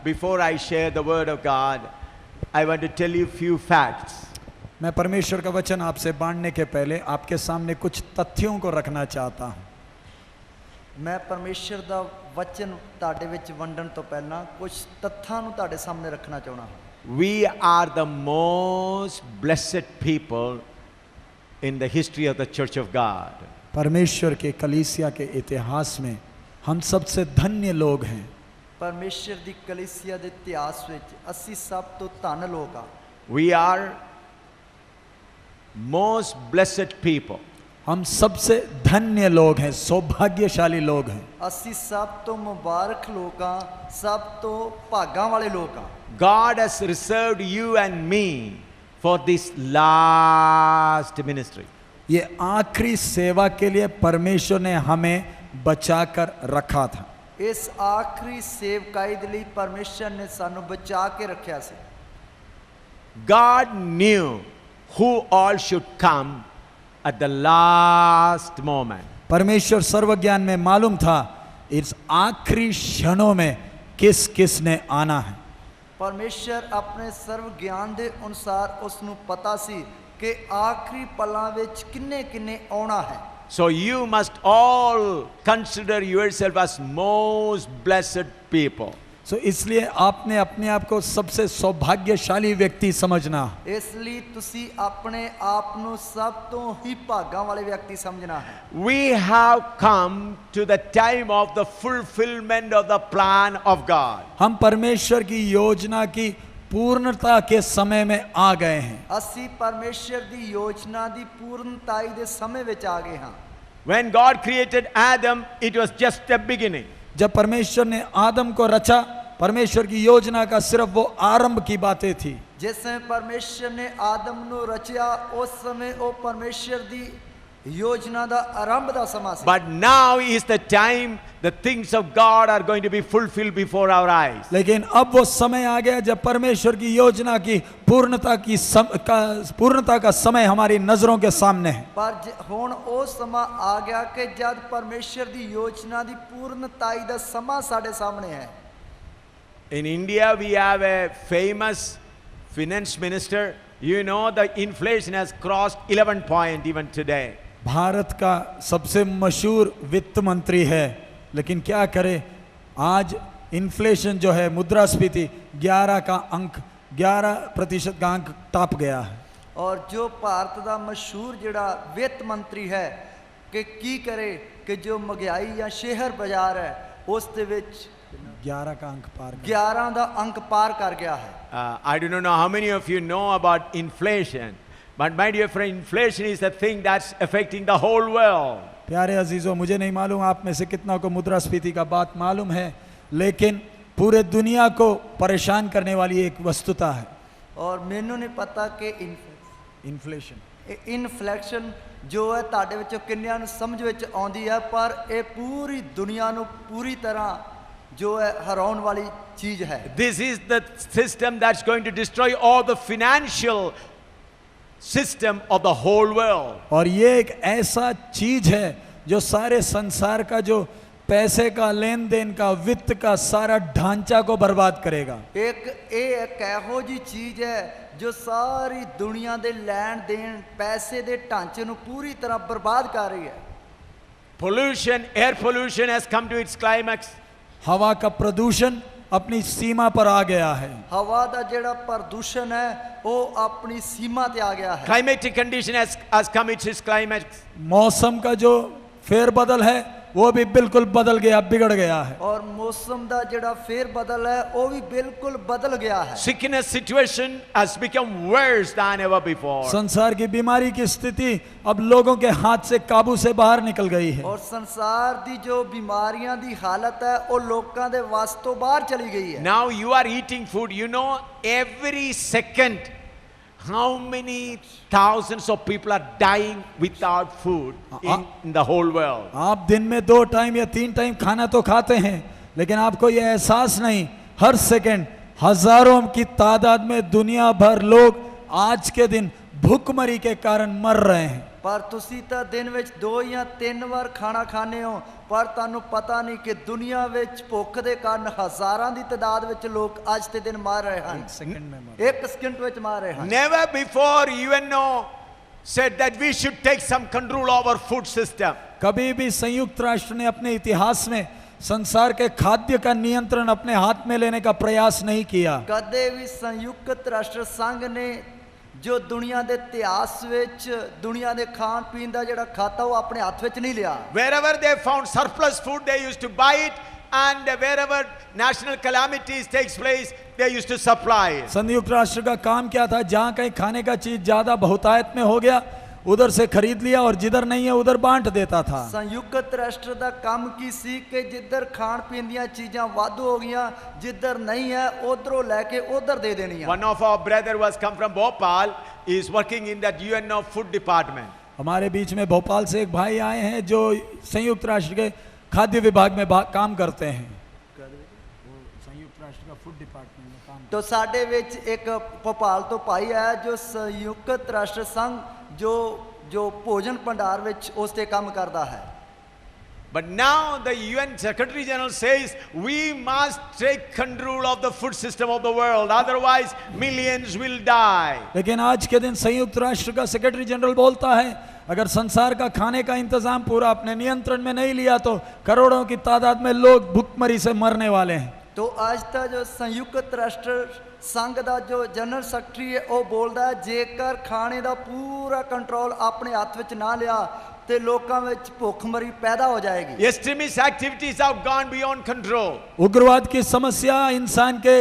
before I share the word of God, I want to tell you few facts. मैं परमेश्वर का वचन आपसे बांटने के पहले आपके सामने कुछ तथ्यों को रखना चाहता हूँ। मैं परमेश्वर ਦਾ वचन ਤੁਹਾਡੇ ਵਿੱਚ ਵੰਡਣ ਤੋਂ ਪਹਿਲਾਂ ਕੁਝ ਤੱਥਾਂ ਨੂੰ ਤੁਹਾਡੇ ਸਾਹਮਣੇ ਰੱਖਣਾ ਚਾਹੁੰਦਾ ਹਾਂ। We are the most blessed people in the history of the Church of God. परमेश्वर के कलीसिया के इतिहास में हम सबसे धन्य लोग हैं। परमेश्वर ਦੀ ਕਲੀਸਿया ਦੇ ਇਤਿਹਾਸ ਵਿੱਚ ਅਸੀਂ ਸਭ ਤੋਂ ਧਨ ਲੋਕ ਆ। We are most blessed people. हम सबसे धन्य लोग हैं, सौभाग्यशाली लोग हैं। ਅਸੀਂ ਸਭ ਤੋਂ ਮੁਬਾਰਕ ਲੋਕ ਆ, ਸਭ ਤੋਂ ਭਾਗਾਂ ਵਾਲੇ ਲੋਕ ਆ। God has reserved you and me for this last ministry. ये आखिरी सेवा के लिए परमेश्वर ने हमें बचाकर रखा था। इस आखिरी सेवकाई ਦੇ ਲਈ ਪਰਮੇਸ਼ਰ ਨੇ ਸਾਨੂੰ ਬਚਾ ਕੇ ਰੱਖਿਆ ਸੀ। God knew who all should come at the last moment. परमेश्वर सर्वज्ञान में मालूम था इस आखिरी क्षणों में किस किस ने आना है। परमेश्वर अपने सर्व ज्ञान ਦੇ ਅਨੁਸਾਰ ਉਸ ਨੂੰ ਪਤਾ ਸੀ ਕਿ ਆਖਰੀ ਪਲਾਂ ਵਿੱਚ ਕਿੰਨੇ ਕਿੰਨੇ ਆਉਣਾ ਹੈ। So you must all consider yourself as most blessed people. सो इसलिए आपने अपने आप को सबसे सौभाग्यशाली व्यक्ति समझना। ਇਸ ਲਈ ਤੁਸੀਂ ਆਪਣੇ ਆਪ ਨੂੰ ਸਭ ਤੋਂ ਹੀ ਭਾਗਾਂ ਵਾਲੇ ਵਿਅਕਤੀ ਸਮਝਣਾ ਹੈ। We have come to the time of the fulfillment of the plan of God. हम परमेश्वर की योजना की पूर्णता के समय में आ गए हैं। ਅਸੀਂ ਪਰਮੇਸ਼ਰ ਦੀ ਯੋਜਨਾ ਦੀ ਪੂਰਨਤਾਈ ਦੇ ਸਮੇਂ ਵਿੱਚ ਆ ਗਏ ਹਾਂ। When God created Adam, it was just a beginning. जब परमेश्वर ने आदम को रचा, परमेश्वर की योजना का सिर्फ वो आरंभ की बातें थी। जिस समय परमेश्वर ने आदम ਨੂੰ रचिया उस समय वो परमेश्वर ਦੀ योजना ਦਾ आरंभ ਦਾ ਸਮਾਂ ਸੀ। But now is the time the things of God are going to be fulfilled before our eyes. लेकिन अब वो समय आ गया जब परमेश्वर की योजना की पूर्णता का समय हमारी नजरों के सामने है। पर ਹੁਣ ਉਹ ਸਮਾਂ ਆ ਗਿਆ ਕਿ ਜਦ ਪਰਮੇਸ਼ਰ ਦੀ ਯੋਜਨਾ ਦੀ ਪੂਰਨਤਾਈ ਦਾ ਸਮਾਂ ਸਾਡੇ ਸਾਹਮਣੇ ਹੈ। In India, we have a famous finance minister. You know, the inflation has crossed 11 point even today. Bharat का सबसे मशहूर वित्त मंत्री है, लेकिन क्या करे आज इन्फ्लेशन जो है, मुद्रास्फीति 11% का अंक टॉप गया है। और जो भारत का मशहूर जिहड़ा वित्त मंत्री है कि की करे कि जो महंगाई या शेयर बाजार है उस दे विच 11 का अंक पार 11 का अंक पार कर गया है। I do not know how many of you know about inflation, but my dear friend, inflation is the thing that's affecting the whole world. प्यारे अजीजों, मुझे नहीं मालूम आप में से कितना को मुद्रास्फीति का बात मालूम है, लेकिन पूरे दुनिया को परेशान करने वाली एक वस्तुता है। और मैनू नहीं पता कि इन्फ्लेशन जो है ਤੁਹਾਡੇ ਵਿੱਚੋਂ ਕਿੰਨਿਆਂ ਨੂੰ ਸਮਝ ਵਿੱਚ ਆਉਂਦੀ ਹੈ, ਪਰ ਇਹ ਪੂਰੀ ਦੁਨੀਆ ਨੂੰ ਪੂਰੀ ਤਰ੍ਹਾਂ जो है हराने वाली चीज है। This is the system that's going to destroy all the financial system of the whole world. और ये एक ऐसा चीज है जो सारे संसार का जो पैसे का लेन देन का वित्त का सारा ढांचा को बर्बाद करेगा। एक ऐहो जी चीज है जो सारी दुनिया दे लैन देन पैसे दे ढांचे ਨੂੰ पूरी तरह बर्बाद कर रही है। Pollution, air pollution has come to its climax. हवा का प्रदूषण अपनी सीमा पर आ गया है। हवा का जेड़ा प्रदूषण है वो अपनी सीमा ते आ गया है। Climatic condition has come to its climax. मौसम का जो फेरबदल है वो भी बिल्कुल बदल गया, बिगड़ गया है। और मौसम का जेड़ा फेर बदल है वो भी बिल्कुल बदल गया है। Sickness situation has become worse than ever before. संसार की बीमारी की स्थिति अब लोगों के हाथ से काबू से बाहर निकल गई है। और संसार दी जो बीमारियां दी हालत है वो लोकां दे वास तो बाहर चली गई है। Now you are eating food, you know, every second how many thousands of people are dying without food in the whole world. आप दिन में 2 टाइम या 3 टाइम खाना तो खाते हैं, लेकिन आपको यह एहसास नहीं, हर सेकंड हजारों की तादाद में दुनिया भर लोग आज के दिन भूखमरी के कारण मर रहे हैं। पर तुसी तो दिन विच 2 या 3 बार खाना खाने हो, ਪਰ ਤੁਹਾਨੂੰ ਪਤਾ ਨਹੀਂ ਕਿ ਦੁਨੀਆ ਵਿੱਚ ਭੁੱਖ ਦੇ ਕਾਰਨ ਹਜ਼ਾਰਾਂ ਦੀ ਤਾਦਾਦ ਵਿੱਚ ਲੋਕ ਅੱਜ ਦੇ ਦਿਨ ਮਰ ਰਹੇ ਹਨ। सेकंड में मर- ਇੱਕ ਸਕਿੰਟ ਵਿੱਚ ਮਰ ਰਹੇ ਹਨ। Never before UNO said that we should take some control over food system. कभी भी संयुक्त राष्ट्र ने अपने इतिहास में संसार के खाद्य का नियंत्रण अपने हाथ में लेने का प्रयास नहीं किया। ਕਦੇ ਵੀ ਸੰਯੁਕਤ ਰਾਸ਼ਟਰ ਸੰਘ ਨੇ ਜੋ ਦੁਨੀਆ ਦੇ ਇਤਿਹਾਸ ਵਿੱਚ ਦੁਨੀਆ ਦੇ ਖਾਣ ਪੀਣ ਦਾ ਜਿਹੜਾ ਖਾਤਾ ਉਹ ਆਪਣੇ ਹੱਥ ਵਿੱਚ ਨਹੀਂ ਲਿਆ। Wherever they found surplus food, they used to buy it, and wherever national calamities takes place, they used to supply it. संयुक्त राष्ट्र का काम क्या था? जहां कहीं खाने का चीज ज्यादा बहुतायत में हो गया उधर से खरीद लिया और जिधर नहीं है उधर बांट देता था। ਸੰਯੁਕਤ ਰਾਸ਼ਟਰ ਦਾ ਕੰਮ ਕੀ ਸੀ ਕਿ ਜਿੱਧਰ ਖਾਣ ਪੀਣ ਦੀਆਂ ਚੀਜ਼ਾਂ ਵਾਧੂ ਹੋ ਗਈਆਂ ਜਿੱਧਰ ਨਹੀਂ ਹੈ ਉਧਰੋਂ ਲੈ ਕੇ ਉਧਰ ਦੇ ਦੇਣੀਆਂ। One of our brother who has come from Bhopal is working in that UNO food department. हमारे बीच में भोपाल से एक भाई आए हैं जो संयुक्त राष्ट्र के खाद्य विभाग में काम करते हैं। संयुक्त राष्ट्र का फूड डिपार्टमेंट में काम। तो ਸਾਡੇ ਵਿੱਚ ਇੱਕ ਭੋਪਾਲ ਤੋਂ ਭਾਈ ਆਇਆ ਜੋ ਸੰਯੁਕਤ ਰਾਸ਼ਟਰ ਸੰਘ ਜੋ ਭੋਜਨ ਭੰਡਾਰ ਵਿੱਚ ਉਸ ਤੇ ਕੰਮ ਕਰਦਾ ਹੈ। But now the UN Secretary General says we must take control of the food system of the world, otherwise millions will die. लेकिन आज के दिन संयुक्त राष्ट्र का सेक्रेटरी जनरल बोलता है अगर संसार का खाने का इंतजाम पूरा अपने नियंत्रण में नहीं लिया तो करोड़ों की तादाद में लोग भुखमरी से मरने वाले हैं। तो आज तक जो संयुक्त राष्ट्र संघ ਦਾ ਜੋ ਜਨਰਲ ਸੈਕਟਰੀ ਹੈ ਉਹ ਬੋਲਦਾ ਹੈ ਜੇਕਰ ਖਾਣੇ ਦਾ ਪੂਰਾ ਕੰਟਰੋਲ ਆਪਣੇ ਹੱਥ ਵਿੱਚ ਨਾ ਲਿਆ ਤੇ ਲੋਕਾਂ ਵਿੱਚ ਭੁੱਖਮਰੀ ਪੈਦਾ ਹੋ ਜਾਏਗੀ। Extremist activities have gone beyond control. उग्रवाद की समस्या इंसान के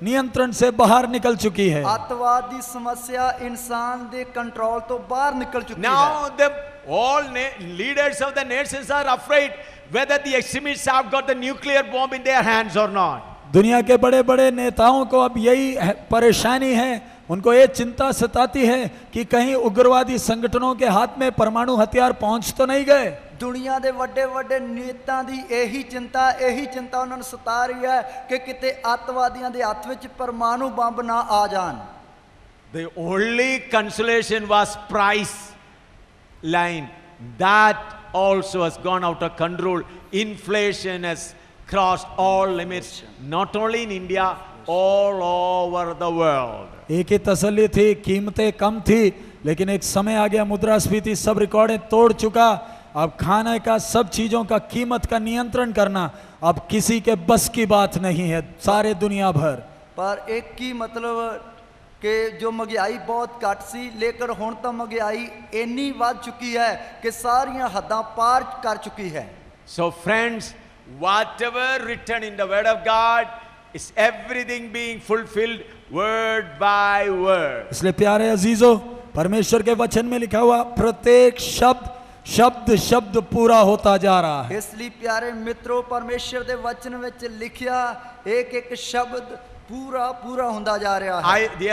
नियंत्रण से बाहर निकल चुकी है। ਅੱਤਵਾਦ ਦੀ ਸਮੱਸਿਆ ਇਨਸਾਨ ਦੇ ਕੰਟਰੋਲ ਤੋਂ ਬਾਹਰ ਨਿਕਲ ਚੁੱਕੀ ਹੈ। Now the all leaders of the nations are afraid whether the extremists have got the nuclear bomb in their hands or not. दुनिया के बड़े बड़े नेताओं को अब यही परेशानी है, उनको ये चिंता सताती है कि कहीं उग्रवादी संगठनों के हाथ में परमाणु हथियार पहुंच तो नहीं गए। ਦੁਨੀਆ ਦੇ ਵੱਡੇ ਵੱਡੇ ਨੇਤਾਵਾਂ ਦੀ ਇਹੀ ਚਿੰਤਾ ਉਹਨਾਂ ਨੂੰ ਸਤਾ ਰਹੀ ਹੈ ਕਿ ਕਿਤੇ ਅੱਤਵਾਦੀਆਂ ਦੇ ਹੱਥ ਵਿੱਚ ਪਰਮਾਣੂ ਬੰਬ ਨਾ ਆ ਜਾਣ। The only consolation was price line. That also has gone out of control. Inflation has crossed all limits, not only in India, all over the world. एक ही तसल्ली थी, कीमतें कम थी, लेकिन एक समय आ गया मुद्रास्फीति सब रिकॉर्डें तोड़ चुका। अब खाने का सब चीजों का कीमत का नियंत्रण करना अब किसी के बस की बात नहीं है सारे दुनिया भर। पर एक ही मतलब कि जो महंगाई बहुत घट सी लेकर हुण तां महंगाई इन्नी वध चुकी है कि सारियां हद्दां पार कर चुकी है। So friends, whatever written in the word of God is everything being fulfilled word by word. इसलिए प्यारे अजीजों, परमेश्वर के वचन में लिखा हुआ प्रत्येक शब्द पूरा होता जा रहा है। इसलिए प्यारे मित्रों, परमेश्वर के वचन में लिखिया एक एक शब्द पूरा होता जा रहा है। The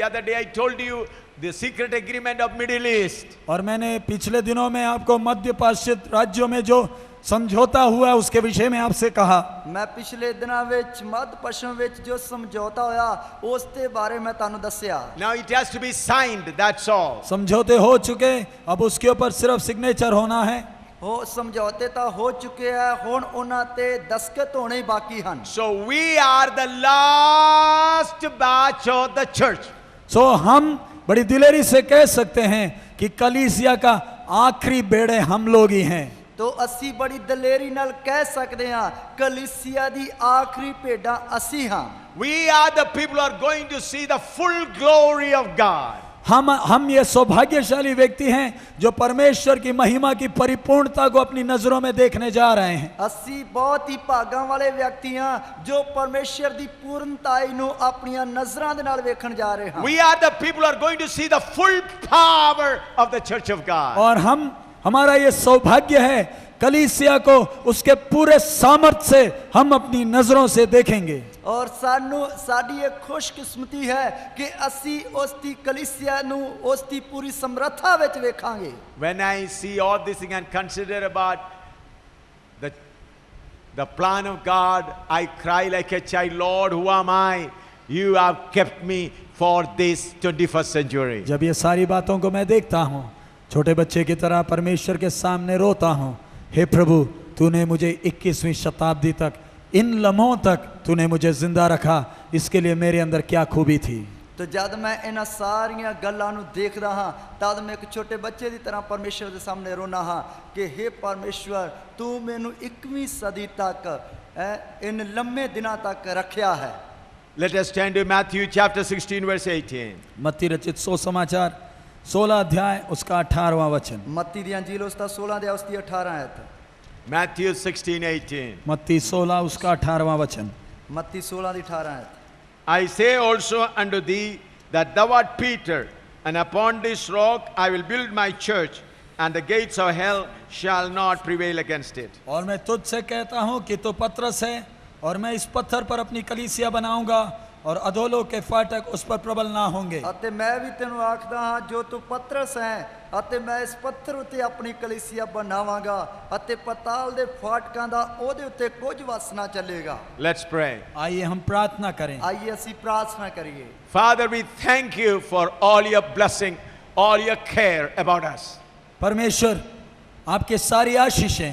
other day I told you the secret agreement of Middle East. और मैंने पिछले दिनों में आपको मध्य पाश्चात्य राज्यों में जो समझौता हुआ उसके विषय में आपसे कहा। मैं पिछले दिनों विच मध्य पश्चिम विच जो समझौता होया उसके बारे में तानू दस्या। Now it has to be signed, that's all. समझौते हो चुके, अब उसके ऊपर सिर्फ सिग्नेचर होना है। हो समझौते तो हो चुके हैं, हुण उन्हां ते दस्तखत होने ही बाकी हैं। So we are the last batch of the church. सो हम बड़ी दिलेरी से कह सकते हैं कि कलीसिया का आखिरी बेड़े हम लोग ही हैं। तो असी बड़ी दलेरी नाल कह सकते हैं कलीसिया दी आखिरी भेड़ां असी हां। We are the people who are going to see the full glory of God. हम ये सौभाग्यशाली व्यक्ति हैं जो परमेश्वर की महिमा की परिपूर्णता को अपनी नजरों में देखने जा रहे हैं। असी बहुत ही भागां वाले व्यक्ति हैं जो परमेश्वर दी पूर्णताई नु अपनी नजरां दे नाल वेखण जा रहे हैं। We are the people who are going to see the full power of the church of God. और हमारा ये सौभाग्य है कलीसिया को उसके पूरे सामर्थ्य से हम अपनी नजरों से देखेंगे। और सानू साडी एक खुशकिस्मती है कि असी उसकी कलीसिया नु उसकी पूरी समर्था विच वेखांगे। When I see all this thing and consider about the plan of God, I cry like a child, Lord, who am I? You have kept me for this 21st century. जब ये सारी बातों को मैं देखता हूँ छोटे बच्चे की तरह परमेश्वर के सामने रोता हूँ, हे प्रभु तूने मुझे 21वीं शताब्दी तक, इन लम्हों तक तूने मुझे जिंदा रखा, इसके लिए मेरे अंदर क्या खूबी थी। तो जद मैं इन्हां सारियां गल्लां नूं देखदा हां तद मैं एक छोटे बच्चे की तरह परमेश्वर के सामने रोना हां कि हे परमेश्वर तू मैनू 21वीं सदी तक इन लम्मे दिनां तक रखिया है। Let us turn to Matthew chapter 16 verse 18. मत्ती रचित सुसमाचार 16 अध्याय उसका 18वां वचन। मत्ती दी अंजील उसका 16 अध्याय उसकी 18 आयत। Matthew 16:18. मत्ती 16 उसका 18वां वचन। मत्ती 16 दी 18 आयत। I say also unto thee that thou art Peter, and upon this rock I will build my church, and the gates of hell shall not prevail against it. और मैं तुझसे कहता हूँ कि तू पतरस है, और मैं इस पत्थर पर अपनी कलीसिया बनाऊंगा, और अधोलोक के फाटक उस पर प्रबल ना होंगे। अते मैं भी तेनू आखदा हां जो तू पतरस है, अते मैं इस पत्थर उते अपनी कलीसिया बनावांगा, अते पताल दे फाटकां दा ओदे उते कुछ वस ना चलेगा। Let's pray. आइए हम प्रार्थना करें। आइए असी प्रार्थना करिए। Father, we thank you for all your blessing, all your care about us. परमेश्वर, आपके सारी आशीषें,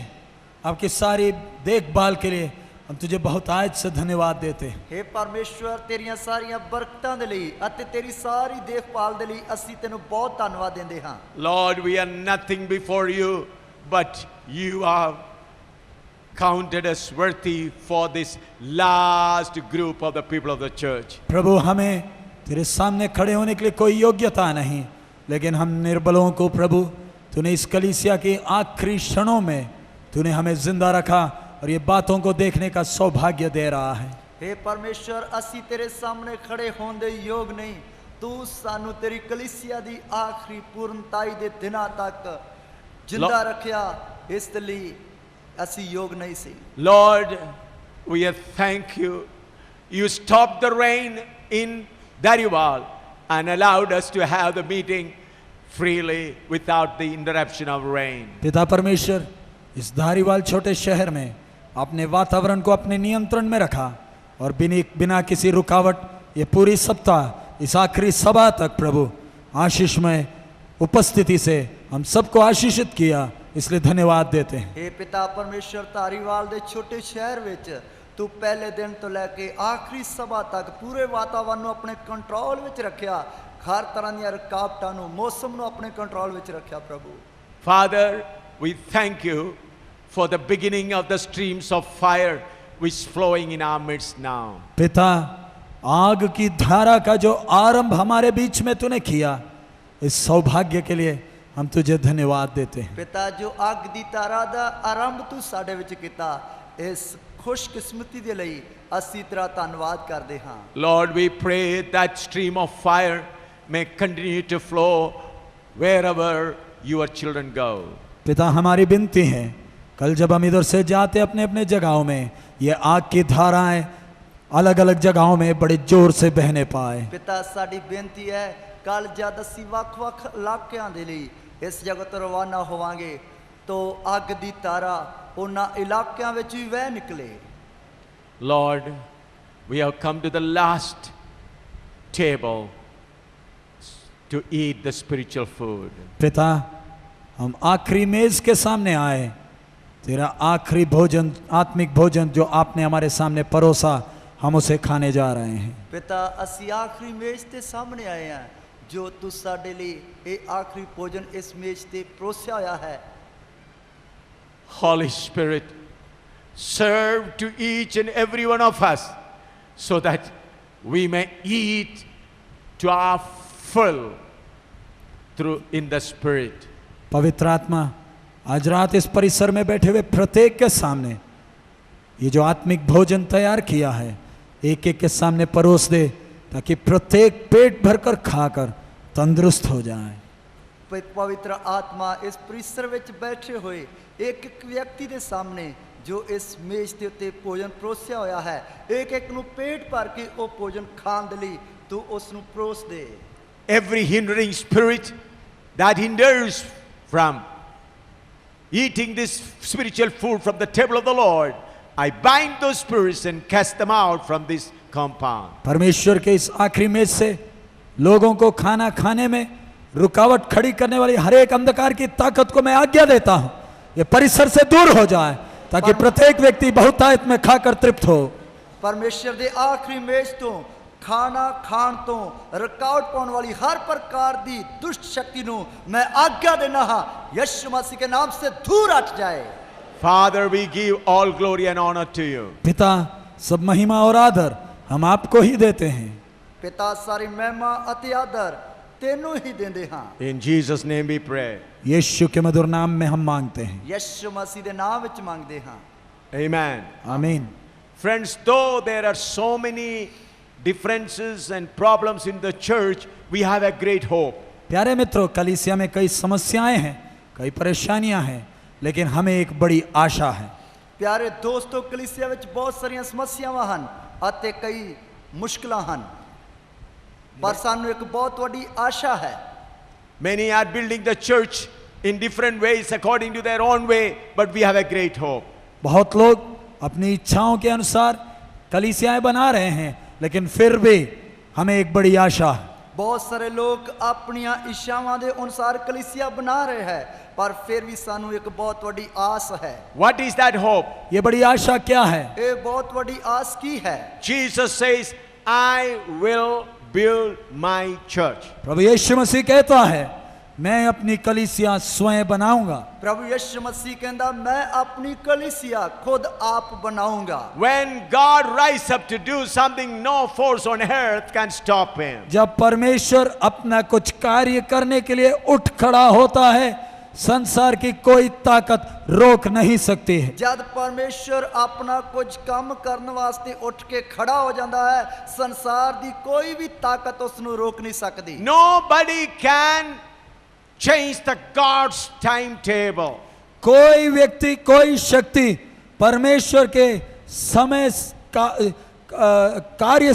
आपकी सारी देखभाल के लिए हम तुझे बहुत आज से धन्यवाद देते हैं। हे परमेश्वर तेरियां सारियां बरकतां दे लई अते तेरी सारी देखभाल दे लई असी तेनू बहुत धन्नवाद देंदे हां। Lord, we are nothing before you, but you have counted us worthy for this last group of the people of the church. प्रभु, हमें तेरे सामने खड़े होने के लिए कोई योग्यता नहीं, लेकिन हम निर्बलों को प्रभु तूने इस कलीसिया के आखिरी क्षणों में तूने हमें जिंदा रखा, और ये बातों को देखने का सौभाग्य दे रहा है। हे परमेश्वर असी तेरे सामने खड़े होने दे योग नहीं, तू सानू तेरी कलीसिया दी आखिरी पूर्णताई दे दिनां तक जिंदा रखिया, इस लई असी योग नहीं सी। Lord, we thank you. You stopped the rain in Dariwal and allowed us to have the meeting freely without the interruption of rain. पिता परमेश्वर, इस धारीवाल छोटे शहर में आपने वातावरण को अपने नियंत्रण में रखा, और बिना किसी रुकावट ये पूरी सप्ताह इस आखिरी सभा तक प्रभु आशीषमय उपस्थिति से हम सबको आशीषित किया, इसलिए धन्यवाद देते हैं। हे पिता परमेश्वर, धारीवाल दे छोटे शहर विच तू पहले दिन तो लेके आखिरी सभा तक पूरे वातावरण नूं अपने कंट्रोल विच रखिया, हर तरह दी रुकावटां नूं मौसम नूं अपने कंट्रोल विच रखिया। प्रभु Father, we thank you for the beginning of the streams of fire which is flowing in our midst now. पिता, आग की धारा का जो आरंभ हमारे बीच में तूने किया, इस सौभाग्य के लिए हम तुझे धन्यवाद देते हैं। पिता, जो अग दी धारा दा आरंभ तू साडे विच कीता, इस खुशकिस्मती दे लई असी तेरा धन्नवाद करदे हां। Lord, we pray that stream of fire may continue to flow wherever your children go. पिता, हमारी विनती है, कल जब हम इधर से जाते अपने अपने जगहों में, ये आग की धाराएं अलग अलग जगहों में बड़े जोर से बहने पाए। पिता, साडी बेनती है कल जद असी वख-वख इलाकिਆਂ ਦੇ ਲਈ इस जगह तो रवाना होवांगे, तो अग दी धारा उन्हां इलाकिਆਂ ਵਿੱਚ ਵੀ ਵਹਿ ਨਿਕਲੇ। Lord, we have come to the last table to eat the spiritual food. पिता, हम आखिरी मेज के सामने आए, तेरा आखिरी भोजन, आत्मिक भोजन जो आपने हमारे सामने परोसा, हम उसे खाने जा रहे हैं। पिता, असी आखिरी मेज ते सामने आए हैं, जो तू साडे ਲਈ ਇਹ ਆਖਰੀ ਭੋਜਨ ਇਸ ਮੇਜ਼ ਤੇ ਪਰੋਸਿਆ ਹੋਇਆ ਹੈ। Holy Spirit, serve to each and every one of us so that we may eat to our full through in the Spirit. पवित्र आत्मा आज रात इस परिसर में बैठे हुए प्रत्येक के सामने ये जो आत्मिक भोजन तैयार किया है, एक एक के सामने परोस दे, ताकि प्रत्येक पेट भरकर खाकर तंदुरुस्त हो जाए। पवित्र आत्मा इस परिसर विच बैठे हुए एक एक व्यक्ति के सामने जो इस मेज के उत्ते भोजन परोसिया होया है, एक एक नूं पेट भर के वो भोजन खाण दे लई तू उस नूं परोस दे। Every hindering spirit that hinders from eating this spiritual food from the table of the Lord, I bind those spirits and cast them out from this compound. परमेश्वर के इस आखिरी मेज से लोगों को खाना खाने में रुकावट खड़ी करने वाली हर एक अंधकार की ताकत को मैं आज्ञा देता हूं, ये परिसर से दूर हो जाए, ताकि प्रत्येक व्यक्ति बहुतायत में खाकर तृप्त हो। ਪਰਮੇਸ਼ਰ ਦੇ ਆਖਰੀ ਮੇਜ਼ ਤੋਂ ਖਾਣਾ ਖਾਣ ਤੋਂ ਰੁਕਾਵਟ ਪਾਉਣ ਵਾਲੀ ਹਰ ਪ੍ਰਕਾਰ ਦੀ ਦੁਸ਼ਟ ਸ਼ਕਤੀ ਨੂੰ ਮੈਂ ਆਗਿਆ ਦੇਣਾ ਹਾਂ, ਯਿਸੂ ਮਸੀਹ के नाम से दूर हट जाए। Father, we give all glory and honor to you. पिता, सब महिमा और आदर हम आपको ही देते हैं। ਪਿਤਾ ਸਾਰੀ ਮਹਿਮਾ ਅਤੇ ਆਦਰ ਤੈਨੂੰ ਹੀ ਦਿੰਦੇ ਹਾਂ। In Jesus' name we pray. यीशु के मधुर नाम में हम मांगते हैं, ਯਿਸੂ ਮਸੀਹ ਦੇ ਨਾਮ ਵਿੱਚ ਮੰਗਦੇ ਹਾਂ। Amen. आमीन। Friends, though there are so many differences and problems in the church, we have a great hope. प्यारे मित्रों, कलीसिया में कई समस्याएं हैं, कई परेशानियां हैं, लेकिन हमें एक बड़ी आशा है। ਪਿਆਰੇ ਦੋਸਤੋ, ਕਲੀਸਿਆ ਵਿੱਚ ਬਹੁਤ ਸਾਰੀਆਂ ਸਮੱਸਿਆਵਾਂ ਹਨ ਅਤੇ ਕਈ ਮੁਸ਼ਕਲਾਂ ਹਨ, ਪਰ ਸਾਨੂੰ ਇੱਕ ਬਹੁਤ ਵੱਡੀ ਆਸ਼ਾ ਹੈ। Many are building the church in different ways according to their own way, but we have a great hope. बहुत लोग अपनी इच्छाओं के अनुसार कलीसियाएं बना रहे हैं, लेकिन फिर भी हमें एक बड़ी आशा है। ਬਹੁਤ ਸਾਰੇ ਲੋਕ ਆਪਣੀਆਂ ਇੱਛਾਵਾਂ ਦੇ ਅਨੁਸਾਰ ਕਲੀਸਿਆ ਬਣਾ ਰਹੇ ਹੈ, ਪਰ ਫਿਰ ਵੀ ਸਾਨੂੰ ਇੱਕ ਬਹੁਤ ਵੱਡੀ ਆਸ ਹੈ। What is that hope? ये बड़ी आशा क्या है? ਇਹ ਬਹੁਤ ਵੱਡੀ ਆਸ ਕੀ ਹੈ? Jesus says, I will build my church. प्रभु यीशु मसीह कहता है, मैं अपनी कलीसिया स्वयं बनाऊंगा। ਪ੍ਰਭੂ ਯਿਸੂ ਮਸੀਹ ਕਹਿੰਦਾ, ਮੈਂ ਆਪਣੀ ਕਲੀਸਿਆ ਖੁਦ ਆਪ ਬਣਾਉਂਗਾ। When God rises up to do something, no force on earth can stop him. जब परमेश्वर अपना कुछ कार्य करने के लिए उठ खड़ा होता है, संसार की कोई ताकत रोक नहीं सकती है। ਜਦ ਪਰਮੇਸ਼ਰ ਆਪਣਾ ਕੁਝ ਕੰਮ ਕਰਨ ਵਾਸਤੇ ਉੱਠ ਕੇ ਖੜਾ ਹੋ ਜਾਂਦਾ ਹੈ, ਸੰਸਾਰ ਦੀ ਕੋਈ ਵੀ ਤਾਕਤ ਉਸ ਨੂੰ ਰੋਕ ਨਹੀਂ ਸਕਦੀ। Nobody can change the God's timetable. कोई व्यक्ति, कोई शक्ति परमेश्वर के समय का कार्य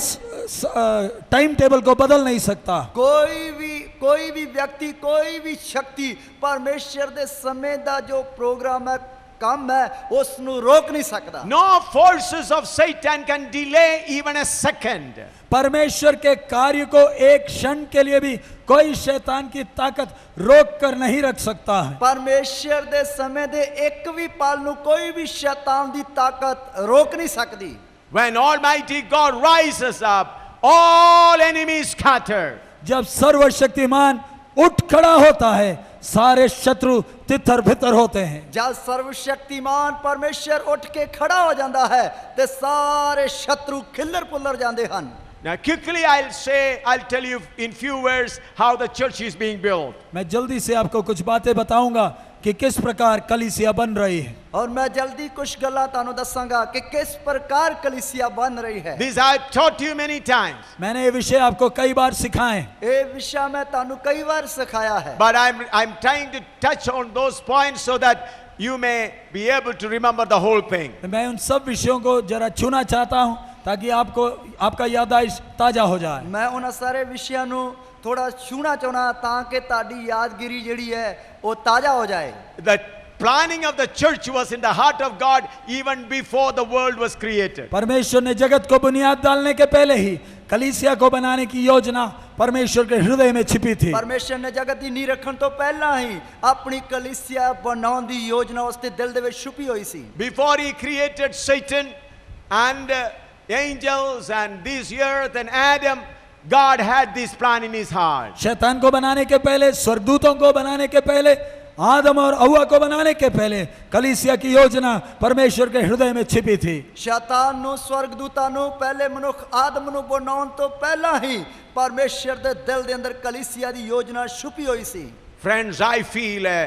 टाइम टेबल को बदल नहीं सकता। कोई भी व्यक्ति, कोई भी शक्ति परमेश्वर ਦੇ ਸਮੇਂ ਦਾ ਜੋ ਪ੍ਰੋਗਰਾਮ ਹੈ, ਕੰਮ ਹੈ, ਉਸ ਨੂੰ ਰੋਕ ਨਹੀਂ ਸਕਦਾ। No forces of Satan can delay even a second. परमेश्वर के कार्य को एक क्षण के लिए भी कोई शैतान की ताकत रोक कर नहीं रख सकता है। परमेश्वर ਦੇ ਸਮੇਂ ਦੇ ਇੱਕ ਵੀ ਪਲ ਨੂੰ ਕੋਈ ਵੀ ਸ਼ੈਤਾਨ ਦੀ ਤਾਕਤ ਰੋਕ ਨਹੀਂ ਸਕਦੀ। When Almighty God rises up, all enemies scatter. जब सर्वशक्तिमान उठ खड़ा होता है, सारे शत्रु तितर बितर होते हैं। जब सर्वशक्तिमान परमेश्वर उठ के खड़ा हो जाता है, ते सारे शत्रु खिल्लर पुल्लर जाते हैं। Now quickly I'll tell you in few words how the church is being built. मैं जल्दी से आपको कुछ बातें बताऊंगा कि किस प्रकार कलीसिया बन रही है। और मैं जल्दी कुछ गल्लां तानू दसांगा कि किस प्रकार कलीसिया बन रही है। This I have taught you many times. मैंने ये विषय आपको कई बार सिखाए। ये विषय मैं तानू कई बार सिखाया है। But I'm trying to touch on those points so that you may be able to remember the whole thing. मैं उन सब विषयों को जरा छूना चाहता हूं ताकि आपका याददाश्त ताजा हो जाए। मैं उन सारे विषयों ਨੂੰ थोड़ा छूना चाहना ਤਾਂ ਕਿ ਤੁਹਾਡੀ यादगिरी ਜਿਹੜੀ ਹੈ ਉਹ ਤਾਜ਼ਾ ਹੋ ਜਾਏ। The planning of the church was in the heart of God even before the world was created. परमेश्वर ने जगत को बुनियाद डालने के पहले ही कलीसिया को बनाने की योजना परमेश्वर के हृदय में छिपी थी। परमेश्वर ने जगत ਦੀ ਨੀਂਹ ਰੱਖਣ ਤੋਂ ਪਹਿਲਾਂ ਹੀ ਆਪਣੀ ਕਲੀਸਿਆ ਬਣਾਉਣ ਦੀ ਯੋਜਨਾ ਉਸ ਦੇ ਦਿਲ ਦੇ ਵਿੱਚ ਛੁਪੀ ਹੋਈ ਸੀ। Before he created Satan and angels and this earth and Adam, God had this plan in his heart. शैतान को बनाने के पहले, स्वर्गदूतों को बनाने के पहले, आदम और हव्वा को बनाने के पहले कलीसिया की योजना परमेश्वर के हृदय में छिपी थी। शैतान ਨੂੰ स्वर्गदूतां ਨੂੰ ਪਹਿਲੇ ਮਨੁੱਖ ਆਦਮ ਨੂੰ ਬਣਾਉਣ ਤੋਂ ਪਹਿਲਾਂ ਹੀ ਪਰਮੇਸ਼ਰ ਦੇ ਦਿਲ ਦੇ ਅੰਦਰ ਕਲੀਸਿਆ ਦੀ ਯੋਜਨਾ ਛੁਪੀ ਹੋਈ ਸੀ। Friends, I feel a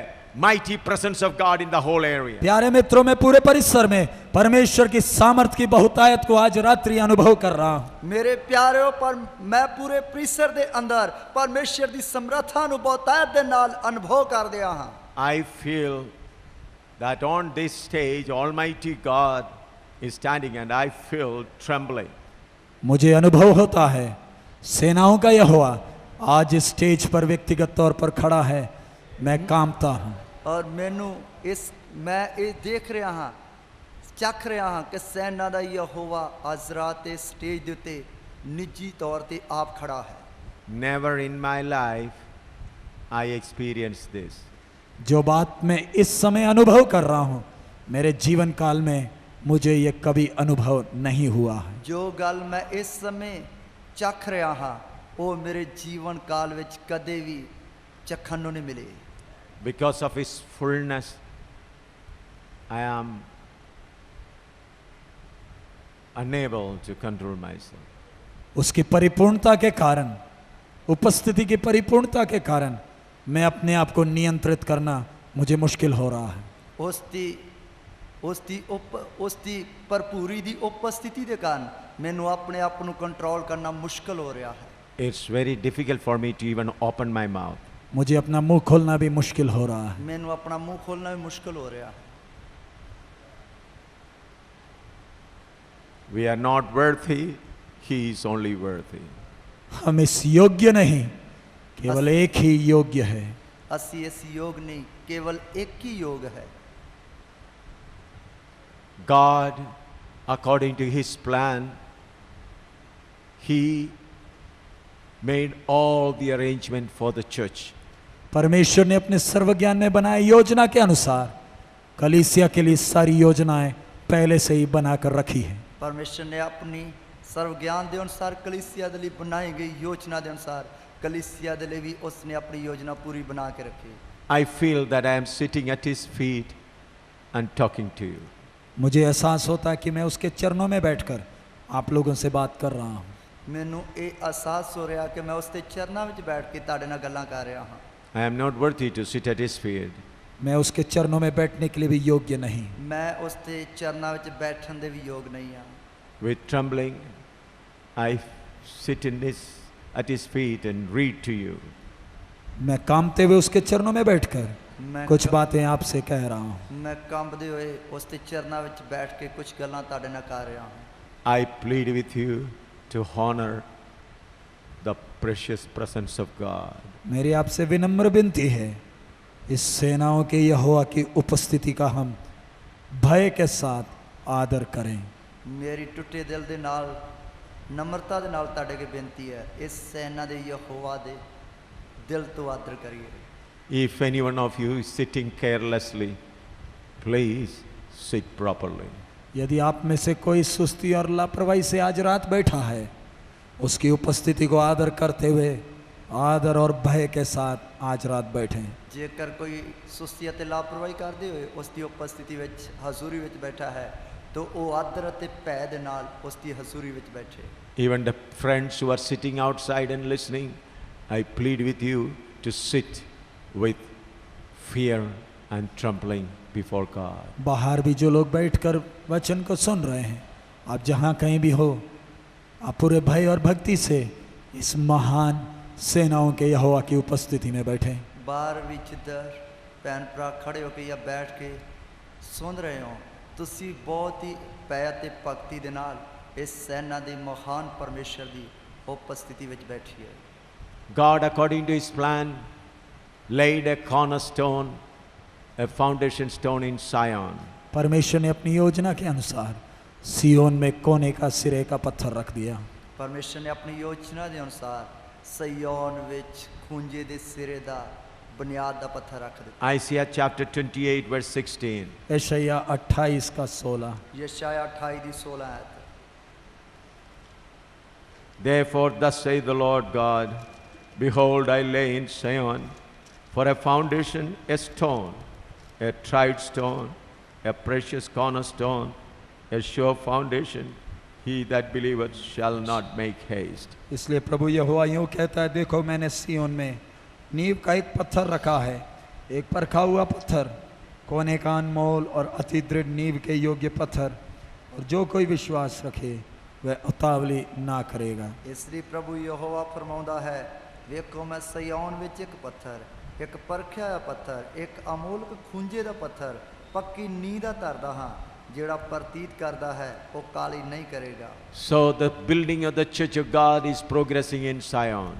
mighty presence of God in the whole area. प्यारे मित्रों, मैं पूरे परिसर में परमेश्वर की सामर्थ की बहुतायत को आज रात्रि अनुभव कर रहा हूं। मेरे प्यारों, पर मैं पूरे परिसर ਦੇ ਅੰਦਰ ਪਰਮੇਸ਼ਰ ਦੀ ਸਮਰੱਥਾ ਨੂੰ ਬਹੁਤਾਇਤ ਦੇ ਨਾਲ ਅਨੁਭਵ ਕਰ ਰਿਹਾ ਹਾਂ। I feel that on this stage Almighty God is standing and I feel trembling. मुझे अनुभव होता है सेनाओं का यहोवा आज स्टेज पर व्यक्तिगत तौर पर खड़ा है, मैं कांपता हूं। और मैं ये देख रहा हाँ, चख रहा हाँ कि सैना दा यहोवा आज रात इस स्टेज दे उत्ते निजी तौर ते आप खड़ा है। Never in my life I experienced this. जो बात मैं इस समय अनुभव कर रहा हूं, मेरे जीवन काल में मुझे ये कभी अनुभव नहीं हुआ है। ਜੋ ਗੱਲ ਮੈਂ ਇਸ ਸਮੇਂ ਚੱਖ ਰਿਹਾ ਹਾਂ ਉਹ ਮੇਰੇ ਜੀਵਨ ਕਾਲ ਵਿੱਚ ਕਦੇ ਵੀ ਚੱਖਣ ਨੂੰ ਨਹੀਂ ਮਿਲੀ। Because of His fullness, I am unable to control myself. उसकी परिपूर्णता के कारण, उपस्थिति की परिपूर्णता के कारण मैं अपने आप को नियंत्रित करना मुझे मुश्किल हो रहा है। ਉਸ ਦੀ ਭਰਪੂਰੀ ਦੀ ਉਪਸਥਿਤੀ ਦੇ ਕਾਰਨ ਮੈਨੂੰ ਆਪਣੇ ਆਪ ਨੂੰ ਕੰਟਰੋਲ ਕਰਨਾ ਮੁਸ਼ਕਲ ਹੋ ਰਿਹਾ ਹੈ। It's very difficult for me to even open my mouth. मुझे अपना मुंह खोलना भी मुश्किल हो रहा है। ਮੈਨੂੰ ਆਪਣਾ ਮੂੰਹ ਖੋਲਣਾ ਵੀ ਮੁਸ਼ਕਲ ਹੋ ਰਿਹਾ ਹੈ। We are not worthy, He is only worthy. हम इस योग्य नहीं, केवल एक ही योग्य है। ਅਸੀਂ ਇਸ ਯੋਗ ਨਹੀਂ, ਕੇਵਲ ਇੱਕ ਹੀ ਯੋਗ ਹੈ। God, according to His plan, He made all the arrangement for the church. परमेश्वर ने अपने सर्वज्ञान में बनाए योजना के अनुसार कलीसिया के लिए सारी योजनाएं पहले से ही बनाकर रखी है। ਪਰਮੇਸ਼ਰ ਨੇ ਆਪਣੀ ਸਰਵ ਗਿਆਨ ਦੇ ਅਨੁਸਾਰ ਕਲੀਸਿਆ ਦੇ ਲਈ ਬਣਾਈ ਗਈ ਯੋਜਨਾ ਦੇ ਅਨੁਸਾਰ ਕਲੀਸਿਆ ਦੇ ਲਈ ਵੀ ਉਸ ਨੇ ਆਪਣੀ ਯੋਜਨਾ ਪੂਰੀ ਬਣਾ ਕੇ ਰੱਖੀ। I feel that I am sitting at His feet and talking to you. मुझे एहसास होता है कि मैं उसके चरणों में बैठकर आप लोगों से बात कर रहा हूँ। ਮੈਨੂੰ ਇਹ ਅਹਿਸਾਸ ਹੋ ਰਿਹਾ ਕਿ ਮੈਂ ਉਸ ਦੇ ਚਰਨਾਂ ਵਿੱਚ ਬੈਠ ਕੇ ਤੁਹਾਡੇ ਨਾਲ ਗੱਲਾਂ ਕਰ ਰਿਹਾ ਹਾਂ। I am not worthy to sit at His feet. मैं उसके चरणों में बैठने के लिए भी योग्य नहीं। ਮੈਂ ਉਸ ਦੇ ਚਰਨਾਂ ਵਿੱਚ ਬੈਠਣ ਦੇ ਵੀ ਯੋਗ ਨਹੀਂ ਹਾਂ। With trembling, I sit at His feet and read to you. मैं कांपते हुए उसके चरणों में बैठकर मैं कुछ बातें आपसे कह रहा हूँ। ਮੈਂ ਕੰਬਦੇ ਹੋਏ ਉਸ ਦੇ ਚਰਨਾਂ ਵਿੱਚ ਬੈਠ ਕੇ ਕੁਝ ਗੱਲਾਂ ਤੁਹਾਡੇ ਨਾਲ ਕਰ ਰਿਹਾ ਹਾਂ। I plead with you to honor the precious presence of God. मेरी आपसे विनम्र विनती है, इस सेनाओं के यहोवा की उपस्थिति का हम भय के साथ आदर करें। ਮੇਰੀ ਟੁੱਟੇ ਦਿਲ ਦੇ ਨਾਲ ਨਮਰਤਾ ਦੇ ਨਾਲ ਤੁਹਾਡੇ ਅੱਗੇ ਬੇਨਤੀ ਹੈ, ਇਸ ਸੈਨਾ ਦੇ ਯਹੋਵਾ ਦੇ ਦਿਲ ਤੋਂ ਆਦਰ ਕਰੀਏ। If any one of you is sitting carelessly, please sit properly. यदि आप में से कोई सुस्ती और लापरवाही से आज रात बैठा है, उसकी उपस्थिति को आदर करते हुए आदर और भय के साथ आज रात बैठें। ਜੇਕਰ ਕੋਈ ਸੁਸਤੀ ਅਤੇ ਲਾਪਰਵਾਹੀ ਕਰਦੇ ਹੋਏ ਉਸ ਦੀ ਉਪਸਥਿਤੀ ਵਿੱਚ ਹਜ਼ੂਰੀ ਵਿੱਚ ਬੈਠਾ ਹੈ ਤਾਂ ਉਹ ਆਦਰ ਅਤੇ ਭੈ ਦੇ ਨਾਲ ਉਸ ਦੀ ਹਜ਼ੂਰੀ ਵਿੱਚ ਬੈਠੇ। Even the friends who are sitting outside and listening, I plead with you to sit with fear and trembling before God. बाहर भी जो लोग बैठकर वचन को सुन रहे हैं, आप जहाँ कहीं भी हो, आप पूरे भय और भक्ति से इस महान सेनाओं के यहोवा की उपस्थिति में बैठे। ਬਾਹਰ ਵੀ ਜਿੱਧਰ ਭੈਣ ਭਰਾ ਖੜੇ ਹੋ ਕੇ ਜਾਂ ਬੈਠ ਕੇ ਸੁਣ ਰਹੇ ਹੋ, ਤੁਸੀਂ ਬਹੁਤ ਹੀ ਭੈ ਅਤੇ ਭਗਤੀ ਦੇ ਨਾਲ ਇਸ ਸੈਨਾ ਦੇ ਮਹਾਨ ਪਰਮੇਸ਼ਰ ਦੀ ਉਪਸਥਿਤੀ ਵਿੱਚ ਬੈਠੀਏ। God, according to His plan, laid a cornerstone, a foundation stone in Zion. परमेश्वर ने अपनी योजना के अनुसार सियोन में कोने का सिरे का पत्थर रख दिया। ਪਰਮੇਸ਼ਰ ਨੇ ਆਪਣੀ ਯੋਜਨਾ ਦੇ ਅਨੁਸਾਰ ਸਿਯੋਨ ਵਿੱਚ ਖੂੰਜੇ ਦੇ ਸਿਰੇ ਦਾ ਬੁਨਿਆਦ ਦਾ ਪੱਥਰ ਰੱਖ ਦਿੱਤਾ। Isaiah chapter 28 verse 16. यशायाह 28 का 16। ਯਸ਼ਾਇਆ 28 ਦੀ 16 ਆਇਤ। Therefore thus saith the Lord God, behold, I lay in Zion for a foundation a stone, a tried stone, a precious cornerstone, a sure foundation. He that believeth shall not make haste. इसलिए प्रभु यहोवा यूँ कहता है, देखो मैंने सियोन में नींव का एक पत्थर रखा है, एक परखा हुआ पत्थर, कोने का अनमोल और अति दृढ़ नींव के योग्य पत्थर, और जो कोई विश्वास रखे वह उतावली ना करेगा। ਇਸ ਲਈ ਪ੍ਰਭੂ ਯਹੋਵਾ ਫਰਮਾਉਂਦਾ ਹੈ, ਵੇਖੋ ਮੈਂ ਸਿਯੋਨ ਵਿੱਚ ਇੱਕ ਪੱਥਰ, ਇੱਕ ਪਰਖਿਆ ਹੋਇਆ ਪੱਥਰ, ਇੱਕ ਅਮੋਲਕ ਖੂੰਜੇ ਦਾ ਪੱਥਰ, ਪੱਕੀ ਨੀਂਹ ਦਾ ਧਰਦਾ ਹਾਂ, ਜਿਹੜਾ ਪ੍ਰਤੀਤ ਕਰਦਾ ਹੈ ਉਹ ਕਾਲੀ ਨਹੀਂ ਕਰੇਗਾ। So the building of the church of God is progressing in Zion.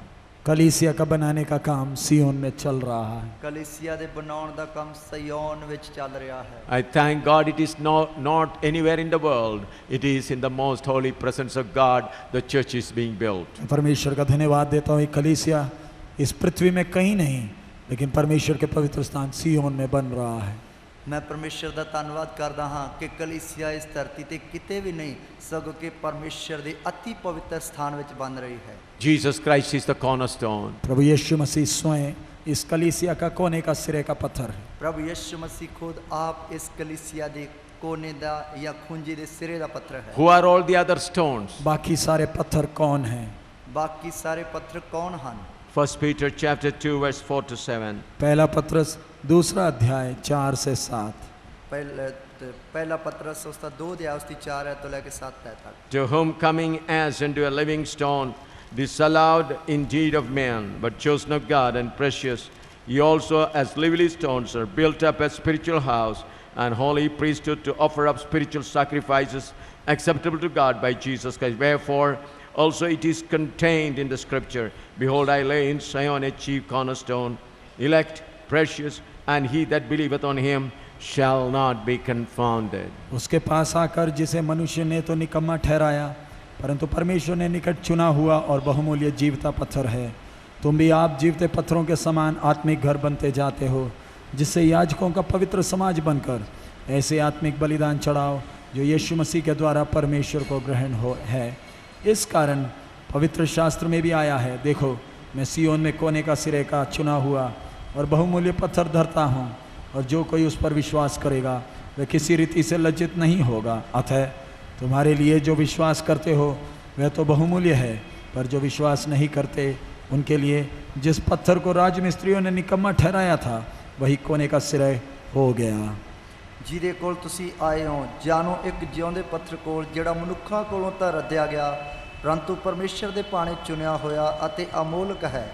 कलीसिया का बनाने का काम सियोन में चल रहा है। ਕਲੀਸਿਆ ਦੇ ਬਣਾਉਣ ਦਾ ਕੰਮ ਸਿਯੋਨ ਵਿੱਚ ਚੱਲ ਰਿਹਾ ਹੈ। I thank God it is not anywhere in the world. It is in the most holy presence of God the church is being built. परमेश्वर का धन्यवाद देता हूँ, कलीसिया इस पृथ्वी में कहीं नहीं, लेकिन परमेश्वर के पवित्र स्थान सियोन में बन रहा है। ਮੈਂ ਪਰਮੇਸ਼ਰ ਦਾ ਧੰਨਵਾਦ ਕਰਦਾ ਹਾਂ ਕਿ ਕਲੀਸਿਆ ਇਸ ਧਰਤੀ ਤੇ ਕਿਤੇ ਵੀ ਨਹੀਂ ਸਗੋਂ ਕਿ ਪਰਮੇਸ਼ਰ ਦੇ ਅਤੀ ਪਵਿੱਤਰ ਸਥਾਨ ਵਿੱਚ ਬਣ ਰਹੀ ਹੈ। Jesus Christ is the cornerstone. प्रभु यीशु मसीह स्वयं इस कलीसिया का कोने का सिरे का पत्थर है। ਪ੍ਰਭੂ ਯਿਸੂ ਮਸੀਹ ਖੁਦ ਆਪ ਇਸ ਕਲੀਸਿया ਦੇ ਕੋਨੇ ਦਾ ਜਾਂ ਖੂੰਜੇ ਦੇ ਸਿਰੇ ਦਾ ਪੱਥਰ ਹੈ। Who are all the other stones? बाकी सारे पत्थर कौन हैं? ਬਾਕੀ ਸਾਰੇ ਪੱਥਰ ਕੌਣ ਹਨ? 1 Peter chapter 2 verse 4 to 7. पहला पत्रस दूसरा अध्याय 4 से 7। ਪਹਿਲਾ ਪਤਰਸ ਉਸ ਦਾ 2 ਅਧਿਆਇ ਉਸ ਦੀ 4 ਤੋਂ ਲੈ ਕੇ 7 ਤੱਕ। To whom coming as into a living stone, disallowed indeed of men, but chosen of God and precious, ye also as lively stones are built up a spiritual house and holy priesthood to offer up spiritual sacrifices acceptable to God by Jesus Christ. Wherefore also it is contained in the scripture, behold, I lay in Zion a chief cornerstone, elect, precious, and he that believeth on him shall not be confounded. उसके पास आकर जिसे मनुष्य ने तो निकम्मा ठहराया, परंतु परमेश्वर ने निकट चुना हुआ और बहुमूल्य जीवता पत्थर है। तुम भी आप जीवते पत्थरों के समान आत्मिक घर बनते जाते हो, जिससे याजकों का पवित्र समाज बनकर ऐसे आत्मिक बलिदान चढ़ाओ जो यीशु मसीह के द्वारा परमेश्वर को ग्रहण हो है। इस कारण पवित्र शास्त्र में भी आया है, देखो मैं सिय्योन में कोने का सिरे का चुना हुआ और बहुमूल्य पत्थर धरता हूँ, और जो कोई उस पर विश्वास करेगा वह किसी रीति से लज्जित नहीं होगा। अतः तुम्हारे लिए जो विश्वास करते हो वह तो बहुमूल्य है, पर जो विश्वास नहीं करते उनके लिए जिस पत्थर को राजमिस्त्रियों ने निकम्मा ठहराया था वही कोने का सिरा हो गया। ਜਿਹਦੇ ਕੋਲ ਤੁਸੀਂ ਆਏ ਹੋ, ਜਾਣੋ ਇੱਕ ਜਿਉਂਦੇ ਪੱਥਰ ਕੋਲ ਜਿਹੜਾ ਮਨੁੱਖਾਂ ਕੋਲੋਂ ਤਾਂ ਰੱਦਿਆ ਗਿਆ, ਪਰੰਤੂ ਪਰਮੇਸ਼ਰ ਦੇ ਭਾਣੇ ਚੁਣਿਆ ਹੋਇਆ ਅਤੇ ਅਮੋਲਕ ਹੈ।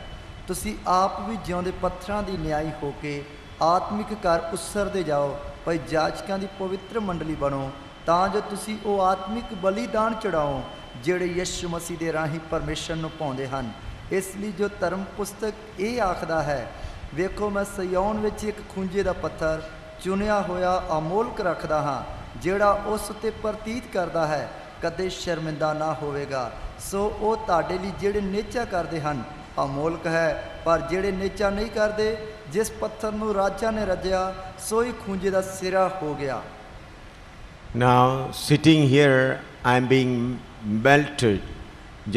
ਤੁਸੀਂ ਆਪ ਵੀ ਜਿਉਂਦੇ ਪੱਥਰਾਂ ਦੀ ਨਿਆਈ ਹੋ ਕੇ ਆਤਮਿਕ ਘਰ ਉਸਰਦੇ ਜਾਓ, ਭਈ ਜਾਜਕਾਂ ਦੀ ਪਵਿੱਤਰ ਮੰਡਲੀ ਬਣੋ, ਤਾਂ ਜੋ ਤੁਸੀਂ ਉਹ ਆਤਮਿਕ ਬਲੀਦਾਨ ਚੜਾਓ ਜਿਹੜੇ ਯਿਸੂ ਮਸੀਹ ਦੇ ਰਾਹੀਂ ਪਰਮੇਸ਼ਰ ਨੂੰ ਪਾਉਂਦੇ ਹਨ। ਇਸ ਲਈ ਜੋ ਧਰਮ ਪੁਸਤਕ ਇਹ ਆਖਦਾ ਹੈ, ਵੇਖੋ ਮੈਂ ਸਿਯੋਨ ਵਿੱਚ ਇੱਕ ਖੂੰਜੇ ਦਾ ਪੱਥਰ ਚੁਣਿਆ ਹੋਇਆ ਅਮੋਲਕ ਰੱਖਦਾ ਹਾਂ, ਜਿਹੜਾ ਉਸ ਉੱਤੇ ਪ੍ਰਤੀਤ ਕਰਦਾ ਹੈ ਕਦੇ ਸ਼ਰਮਿੰਦਾ ਨਾ ਹੋਵੇਗਾ। ਸੋ ਉਹ ਤੁਹਾਡੇ ਲਈ ਜਿਹੜੇ ਨੇਚਾ ਕਰਦੇ ਹਨ ਅਮੋਲਕ ਹੈ, ਪਰ ਜਿਹੜੇ ਨੇਚਾ ਨਹੀਂ ਕਰਦੇ, ਜਿਸ ਪੱਥਰ ਨੂੰ ਰਾਜਾ ਨੇ ਰੱਜਿਆ ਸੋ ਹੀ ਖੂੰਜੇ ਦਾ ਸਿਰਾ ਹੋ ਗਿਆ। Now sitting here I am being melted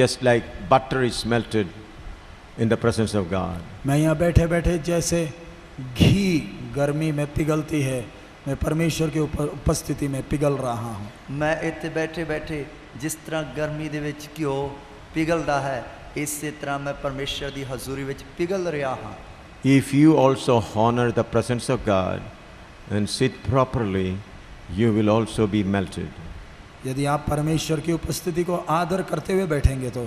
just like butter is melted in the presence of God. मैं यहाँ बैठे बैठे जैसे घी गर्मी में पिघलती है, मैं परमेश्वर की उपस्थिति में पिघल रहा हूँ। ਮੈਂ ਇੱਥੇ ਬੈਠੇ ਬੈਠੇ ਜਿਸ ਤਰ੍ਹਾਂ ਗਰਮੀ ਦੇ ਵਿੱਚ ਘਿਓ ਪਿਘਲਦਾ ਹੈ, ਇਸੇ ਤਰ੍ਹਾਂ ਮੈਂ ਪਰਮੇਸ਼ਰ ਦੀ ਹਜ਼ੂਰੀ ਵਿੱਚ ਪਿਘਲ ਰਿਹਾ ਹਾਂ। If you also honor the presence of God and sit properly, you will also be melted. यदि आप परमेश्वर की उपस्थिति को आदर करते हुए बैठेंगे तो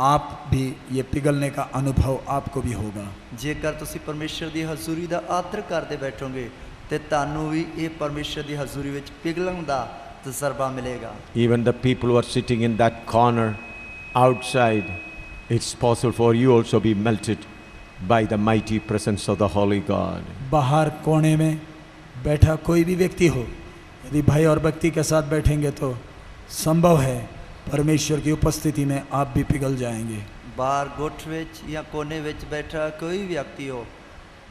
आप भी ये पिघलने का अनुभव आपको भी होगा। ਜੇਕਰ ਤੁਸੀਂ ਪਰਮੇਸ਼ਰ ਦੀ ਹਜ਼ੂਰੀ ਦਾ ਆਦਰ ਕਰਦੇ ਬੈਠੋਗੇ ਤੇ ਤੁਹਾਨੂੰ ਵੀ ਇਹ ਪਰਮੇਸ਼ਰ ਦੀ ਹਜ਼ੂਰੀ ਵਿੱਚ ਪਿਘਲਣ ਦਾ ਤਜਰਬਾ ਮਿਲੇਗਾ। Even the people who are sitting in that corner outside, it's possible for you also be melted by the mighty presence of the Holy God. बाहर कोने में बैठा कोई भी व्यक्ति हो, यदि भय और भक्ति के साथ बैठेंगे तो संभव है परमेश्वर की उपस्थिति में आप भी पिघल जाएंगे। ਬਾਹਰ ਗੁੱਠ ਵਿੱਚ ਜਾਂ ਕੋਨੇ ਵਿੱਚ ਬੈਠਾ ਕੋਈ ਵਿਅਕਤੀ ਹੋ,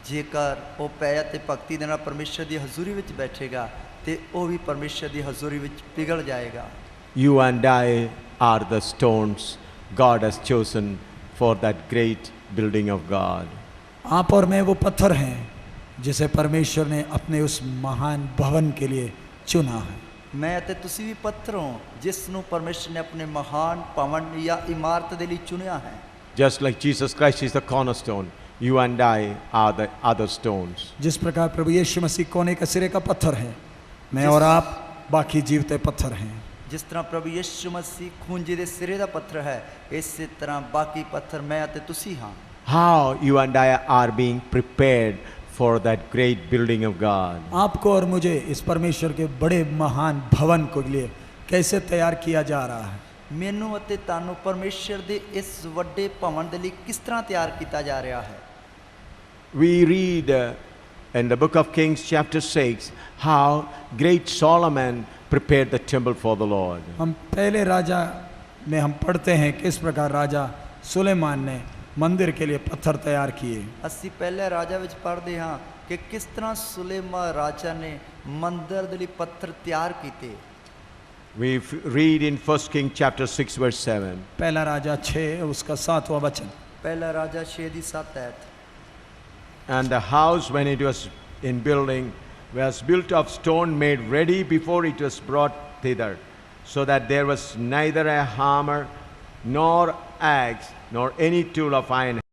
ਜੇਕਰ ਉਹ ਪੈ ਅਤੇ ਭਗਤੀ ਦੇ ਨਾਲ ਪਰਮੇਸ਼ਰ ਦੀ ਹਜ਼ੂਰੀ ਵਿੱਚ ਬੈਠੇਗਾ ਤੇ ਉਹ ਵੀ ਪਰਮੇਸ਼ਰ ਦੀ ਹਜ਼ੂਰੀ ਵਿੱਚ ਪਿਘਲ ਜਾਏਗਾ। You and I are the stones God has chosen for that great building of God. आप और मैं वो पत्थर हैं जिसे परमेश्वर ने अपने उस महान भवन के लिए चुना है। ਮੈਂ ਅਤੇ ਤੁਸੀਂ ਵੀ ਪੱਥਰ ਹੋ ਜਿਸ ਨੂੰ ਪਰਮੇਸ਼ਰ ਨੇ ਆਪਣੇ ਮਹਾਨ ਭਵਨ ਜਾਂ ਇਮਾਰਤ ਦੇ ਲਈ ਚੁਣਿਆ ਹੈ। Just like Jesus Christ is the cornerstone, you and I are the other stones. जिस प्रकार प्रभु यीशु मसीह कोने का सिरे का पत्थर है, मैं और आप बाकी जीवते पत्थर हैं। ਜਿਸ ਤਰ੍ਹਾਂ ਪ੍ਰਭੂ ਯਿਸੂ ਮਸੀਹ ਖੂੰਜੇ ਦੇ ਸਿਰੇ ਦਾ ਪੱਥਰ ਹੈ, ਇਸੇ ਤਰ੍ਹਾਂ ਬਾਕੀ ਪੱਥਰ ਮੈਂ ਅਤੇ ਤੁਸੀਂ ਹਾਂ। How you and I are being prepared for that great building of God. आपको और मुझे इस परमेश्वर के बड़े महान भवन के लिए कैसे तैयार किया जा रहा है? ਮੈਨੂੰ ਅਤੇ ਤੁਹਾਨੂੰ ਪਰਮੇਸ਼ਰ ਦੇ ਇਸ ਵੱਡੇ ਭਵਨ ਦੇ ਲਈ ਕਿਸ ਤਰ੍ਹਾਂ ਤਿਆਰ ਕੀਤਾ ਜਾ ਰਿਹਾ ਹੈ? We read in the book of Kings chapter 6 how great Solomon prepared the temple for the Lord. हम पहले राजा में हम पढ़ते हैं किस प्रकार राजा सुलेमान ने मंदिर के लिए पत्थर तैयार किए। ਅਸੀਂ ਪਹਿਲੇ ਰਾਜਾ ਵਿੱਚ ਪੜ੍ਹਦੇ ਹਾਂ ਕਿ ਕਿਸ ਤਰ੍ਹਾਂ ਸੁਲੇਮਾਨ ਰਾਜਾ ਨੇ ਮੰਦਰ ਦੇ ਲਈ ਪੱਥਰ ਤਿਆਰ ਕੀਤੇ। We read in 1 King chapter 6 verse 7. पहला राजा 6 उसका 7वां वचन। ਪਹਿਲਾ ਰਾਜਾ 6 ਦੀ 7 ਐਤ। And the house, when it was in building, was built of stone made ready before it was brought thither, so that there was neither a hammer nor axe nor any tool of iron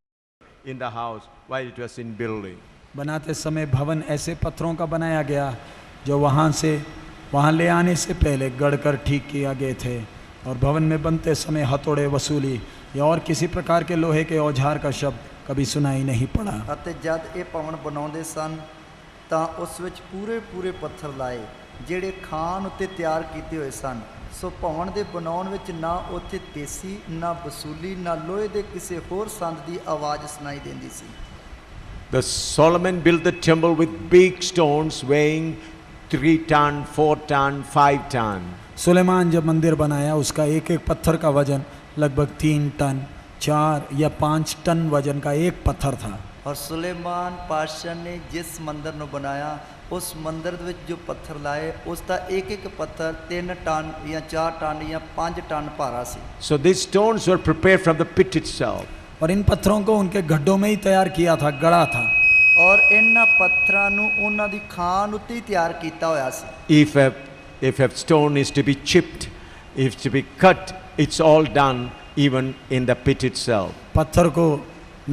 in the house while it was in building. बनाते समय भवन ऐसे पत्थरों का बनाया गया जो वहाँ ले आने से पहले गढ़कर ठीक किया गए थे, और भवन में बनते समय हथौड़े वसूली या और किसी प्रकार के लोहे के औजार का शब्द कभी सुनाई नहीं पड़ा। ਅਤੇ ਜਦ ਇਹ ਭਵਨ ਬਣਾਉਂਦੇ ਸਨ ਤਾਂ ਉਸ ਵਿੱਚ ਪੂਰੇ ਪੱਥਰ ਲਾਏ ਜਿਹੜੇ ਖਾਨ ਉੱਤੇ ਤਿਆਰ ਕੀਤੇ ਹੋਏ ਸਨ। ਸੋ ਭਵਨ ਦੇ ਬਣਾਉਣ ਵਿੱਚ ਨਾ ਉੱਥੇ ਤੇਸੀ, ਨਾ ਵਸੂਲੀ, ਨਾ ਲੋਹੇ ਦੇ ਕਿਸੇ ਹੋਰ ਸੰਦ ਦੀ ਆਵਾਜ਼ ਸੁਣਾਈ ਦਿੰਦੀ ਸੀ। The Solomon built the temple with big stones weighing 3 ton, 4 ton, 5 ton. Suleman जब मंदिर बनाया उसका एक एक पत्थर का वजन लगभग 3 टन, 4 या 5 टन वजन का एक पत्थर था। ਔਰ ਸੁਲੇਮਾਨ ਪਾਤਸ਼ਾਹ ਨੇ ਜਿਸ ਮੰਦਰ ਨੂੰ ਬਣਾਇਆ ਉਸ ਮੰਦਰ ਦੇ ਵਿੱਚ ਜੋ ਪੱਥਰ ਲਾਏ ਉਸ ਦਾ ਇੱਕ ਪੱਥਰ 3 ਟਨ ਜਾਂ 4 ਟਨ ਜਾਂ 5 ਟਨ ਭਾਰਾ ਸੀ। So these stones were prepared from the pit itself. और इन पत्थरों को उनके गड्ढों में ही तैयार किया था, गड़ा था। ਔਰ ਇਹਨਾਂ ਪੱਥਰਾਂ ਨੂੰ ਉਹਨਾਂ ਦੀ ਖਾਨ ਉੱਤੇ ਹੀ ਤਿਆਰ ਕੀਤਾ ਹੋਇਆ ਸੀ। If a stone is to be chipped, if to be cut, it's all done even in the pit itself. पत्थर को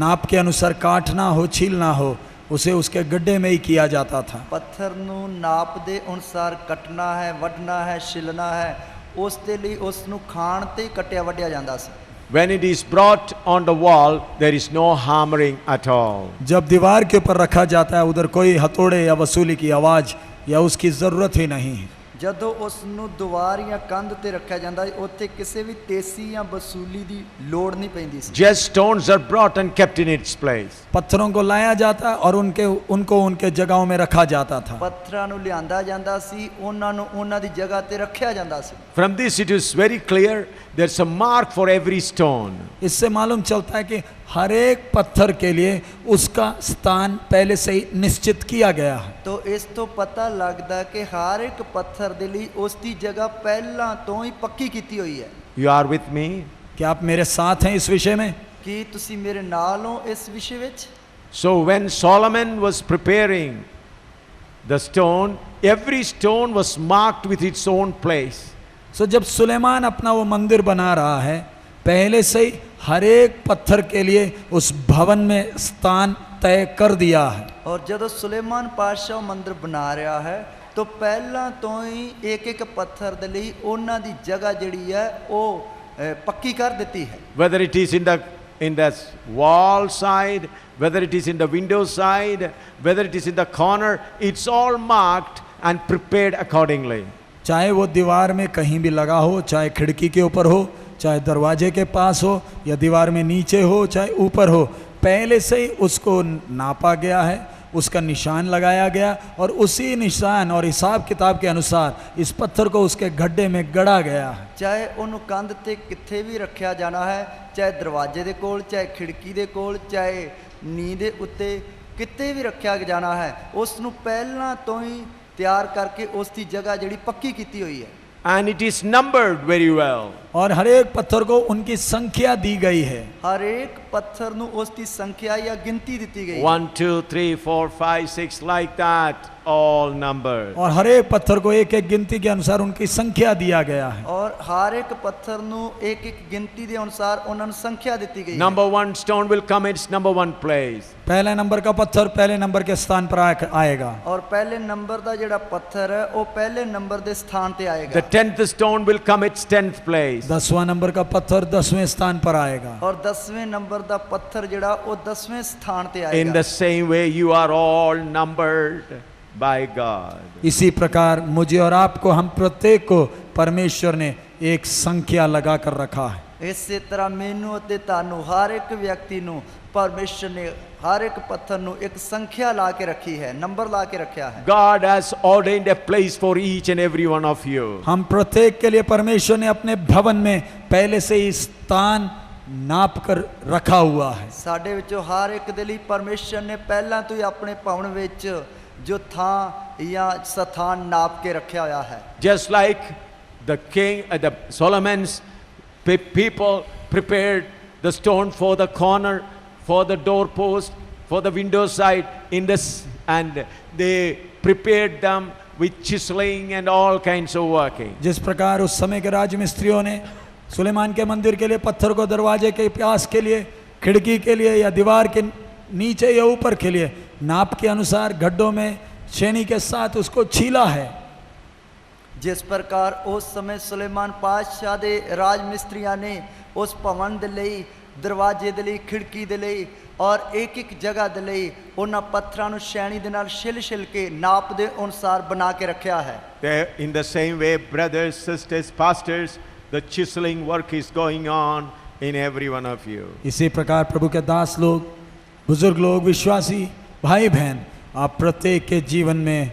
नाप के अनुसार काटना हो, छीलना हो, उसे उसके गड्ढे में ही किया जाता था। ਪੱਥਰ ਨੂੰ ਨਾਪ ਦੇ ਅਨੁਸਾਰ ਕੱਟਣਾ ਹੈ, ਵੱਢਣਾ ਹੈ, ਛਿਲਣਾ ਹੈ, ਉਸ ਦੇ ਲਈ ਉਸ ਨੂੰ ਖਾਨ ਤੇ ਹੀ ਕੱਟਿਆ ਵੱਢਿਆ ਜਾਂਦਾ ਸੀ। When it is brought on the wall, there is no hammering at all. जब दीवार के ऊपर रखा जाता है उधर कोई हथौड़े या वसूली की आवाज़ या उसकी ज़रूरत ही नहीं है। ਜਦੋਂ ਉਸ ਨੂੰ ਦੀਵਾਰ ਜਾਂ ਕੰਧ ਤੇ ਰੱਖਿਆ ਜਾਂਦਾ ਉੱਥੇ ਕਿਸੇ ਵੀ ਤੇਸੀ ਜਾਂ ਵਸੂਲੀ ਦੀ ਲੋੜ ਨਹੀਂ ਪੈਂਦੀ ਸੀ। Just stones are brought and kept in its place. पत्थरों को लाया जाता और उनको उनके जगहों में रखा जाता था। ਪੱਥਰਾਂ ਨੂੰ ਲਿਆਂਦਾ ਜਾਂਦਾ ਸੀ, ਉਹਨਾਂ ਨੂੰ ਉਹਨਾਂ ਦੀ ਜਗ੍ਹਾ ਤੇ ਰੱਖਿਆ ਜਾਂਦਾ ਸੀ। From this it is very clear there's a mark for every stone. इससे मालूम चलता है कि हर एक पत्थर के लिए उसका स्थान पहले से ही निश्चित किया गया है। तो ਇਸ ਤੋਂ ਪਤਾ ਲੱਗਦਾ ਕਿ ਹਰ ਇੱਕ ਪੱਥਰ ਦੇ ਲਈ ਉਸ ਦੀ ਜਗ੍ਹਾ ਪਹਿਲਾਂ ਤੋਂ ਹੀ ਪੱਕੀ ਕੀਤੀ ਹੋਈ ਹੈ। You are with me? क्या आप मेरे साथ हैं इस विषय में? ਕੀ ਤੁਸੀਂ ਮੇਰੇ ਨਾਲ ਹੋ ਇਸ ਵਿਸ਼ੇ ਵਿੱਚ? So when Solomon was preparing the stone, every stone was marked with its own place. सो जब सुलेमान अपना वो मंदिर बना रहा है पहले से ही हर एक पत्थर के लिए उस भवन में स्थान तय कर दिया है। ਔਰ ਜਦੋਂ ਸੁਲੇਮਾਨ ਪਾਤਸ਼ਾਹ ਮੰਦਰ ਬਣਾ ਰਿਹਾ ਹੈ ਤਾਂ ਪਹਿਲਾਂ ਤੋਂ ਹੀ ਇੱਕ ਪੱਥਰ ਦੇ ਲਈ ਉਹਨਾਂ ਦੀ ਜਗ੍ਹਾ ਜਿਹੜੀ ਹੈ ਉਹ ਪੱਕੀ ਕਰ ਦਿੱਤੀ ਹੈ। Whether it is in the wall side, whether it is in the window side, whether it is in the corner, it's all marked and prepared accordingly. चाहे वो दीवार में कहीं भी लगा हो, चाहे खिड़की के ऊपर हो, चाहे दरवाजे के पास हो, या दीवार में नीचे हो, चाहे ऊपर हो, पहले से ही उसको नापा गया है, उसका निशान लगाया गया और उसी निशान और हिसाब किताब के अनुसार इस पत्थर को उसके गड्ढे में गड़ा गया है। ਚਾਹੇ ਉਹਨੂੰ ਕੰਧ ਤੇ ਕਿੱਥੇ ਵੀ ਰੱਖਿਆ ਜਾਣਾ ਹੈ, ਚਾਹੇ ਦਰਵਾਜ਼ੇ ਦੇ ਕੋਲ, ਚਾਹੇ ਖਿੜਕੀ ਦੇ ਕੋਲ, ਚਾਹੇ ਨੀਂਹ ਦੇ ਉੱਤੇ, ਕਿਤੇ ਵੀ ਰੱਖਿਆ ਜਾਣਾ ਹੈ, ਉਸ ਨੂੰ ਪਹਿਲਾਂ ਤੋਂ ਹੀ ਤਿਆਰ ਕਰਕੇ ਉਸ ਦੀ ਜਗ੍ਹਾ ਜਿਹੜੀ ਪੱਕੀ ਕੀਤੀ ਹੋਈ ਹੈ। And it is numbered very well. और हर एक पत्थर को उनकी संख्या दी गई है। ਹਰ ਇੱਕ ਪੱਥਰ ਨੂੰ ਉਸ ਦੀ ਸੰਖਿਆ ਜਾਂ ਗਿਣਤੀ ਦਿੱਤੀ ਗਈ ਹੈ। 1, 2, 3, 4, 5, 6 like that, all numbered. और हर एक पत्थर को एक एक गिनती के अनुसार उनकी संख्या दिया गया है। ਔਰ ਹਰ ਇੱਕ ਪੱਥਰ ਨੂੰ ਇੱਕ ਗਿਣਤੀ ਦੇ ਅਨੁਸਾਰ ਉਹਨਾਂ ਨੂੰ ਸੰਖਿਆ ਦਿੱਤੀ ਗਈ ਹੈ। Number 1 stone will come its number 1 place. पहले नंबर का पत्थर पहले नंबर के स्थान पर आएगा। ਔਰ ਪਹਿਲੇ ਨੰਬਰ ਦਾ ਜਿਹੜਾ ਪੱਥਰ ਹੈ ਉਹ ਪਹਿਲੇ ਨੰਬਰ ਦੇ ਸਥਾਨ ਤੇ ਆਏਗਾ। The 10th stone will come its 10th place. 10वां नंबर का पत्थर 10वें स्थान पर आएगा। ਔਰ 10ਵੇਂ ਨੰਬਰ ਦਾ ਪੱਥਰ ਜਿਹੜਾ ਉਹ 10ਵੇਂ ਸਥਾਨ ਤੇ ਆਏਗਾ। In the same way, you are all numbered by God. इसी प्रकार मुझे और आपको, हम प्रत्येक को परमेश्वर ने एक संख्या लगा कर रखा है। ਇਸੇ ਤਰ੍ਹਾਂ ਮੈਨੂੰ ਅਤੇ ਤੁਹਾਨੂੰ ਹਰ ਇੱਕ ਵਿਅਕਤੀ ਨੂੰ ਪਰਮੇਸ਼ਰ ਨੇ ਹਰ ਇੱਕ ਪੱਥਰ ਨੂੰ ਇੱਕ ਸੰਖਿਆ ਲਾ ਕੇ ਰੱਖੀ ਹੈ, ਨੰਬਰ ਲਾ ਕੇ ਰੱਖਿਆ ਹੈ। God has ordained a place for each and every one of you. हम प्रत्येक के लिए परमेश्वर ने अपने भवन में पहले से ही स्थान नाप कर रखा हुआ है। ਸਾਡੇ ਵਿੱਚੋਂ ਹਰ ਇੱਕ ਦੇ ਲਈ ਪਰਮੇਸ਼ਰ ਨੇ ਪਹਿਲਾਂ ਤੋਂ ਹੀ ਆਪਣੇ ਭਵਨ ਵਿੱਚ ਜੋ ਥਾਂ ਜਾਂ ਸਥਾਨ ਨਾਪ ਕੇ ਰੱਖਿਆ ਹੋਇਆ ਹੈ। Just like the king, the Solomon's people prepared the stone for the corner, for the doorpost, for the window side in this, and they prepared them with chiseling and all kinds of working. जिस प्रकार उस समय के राजमिस्त्रियों ने सुलेमान के मंदिर के लिए पत्थर को दरवाजे के प्यास के लिए, खिड़की के लिए या दीवार के नीचे या ऊपर के लिए नाप के अनुसार गड्ढों में छेनी के साथ उसको छीला है। ਜਿਸ ਪ੍ਰਕਾਰ ਉਸ ਸਮੇਂ ਸੁਲੇਮਾਨ ਪਾਤਸ਼ਾਹ ਦੇ ਰਾਜ ਮਿਸਤਰੀਆਂ ਨੇ ਉਸ ਭਵਨ ਦੇ ਲਈ, ਦਰਵਾਜ਼ੇ ਦੇ ਲਈ, ਖਿੜਕੀ ਦੇ ਲਈ ਔਰ ਇੱਕ ਇੱਕ ਜਗ੍ਹਾ ਦੇ ਲਈ ਉਹਨਾਂ ਪੱਥਰਾਂ ਨੂੰ ਛੈਣੀ ਦੇ ਨਾਲ ਛਿਲ ਕੇ ਨਾਪ ਦੇ ਅਨੁਸਾਰ ਬਣਾ ਕੇ ਰੱਖਿਆ ਹੈ। There, in the same way, brothers, sisters, pastors, the chiseling work is going on in every one of you. इसी प्रकार प्रभु के दास लोग, बुजुर्ग लोग, विश्वासी भाई बहन, आप प्रत्येक के जीवन में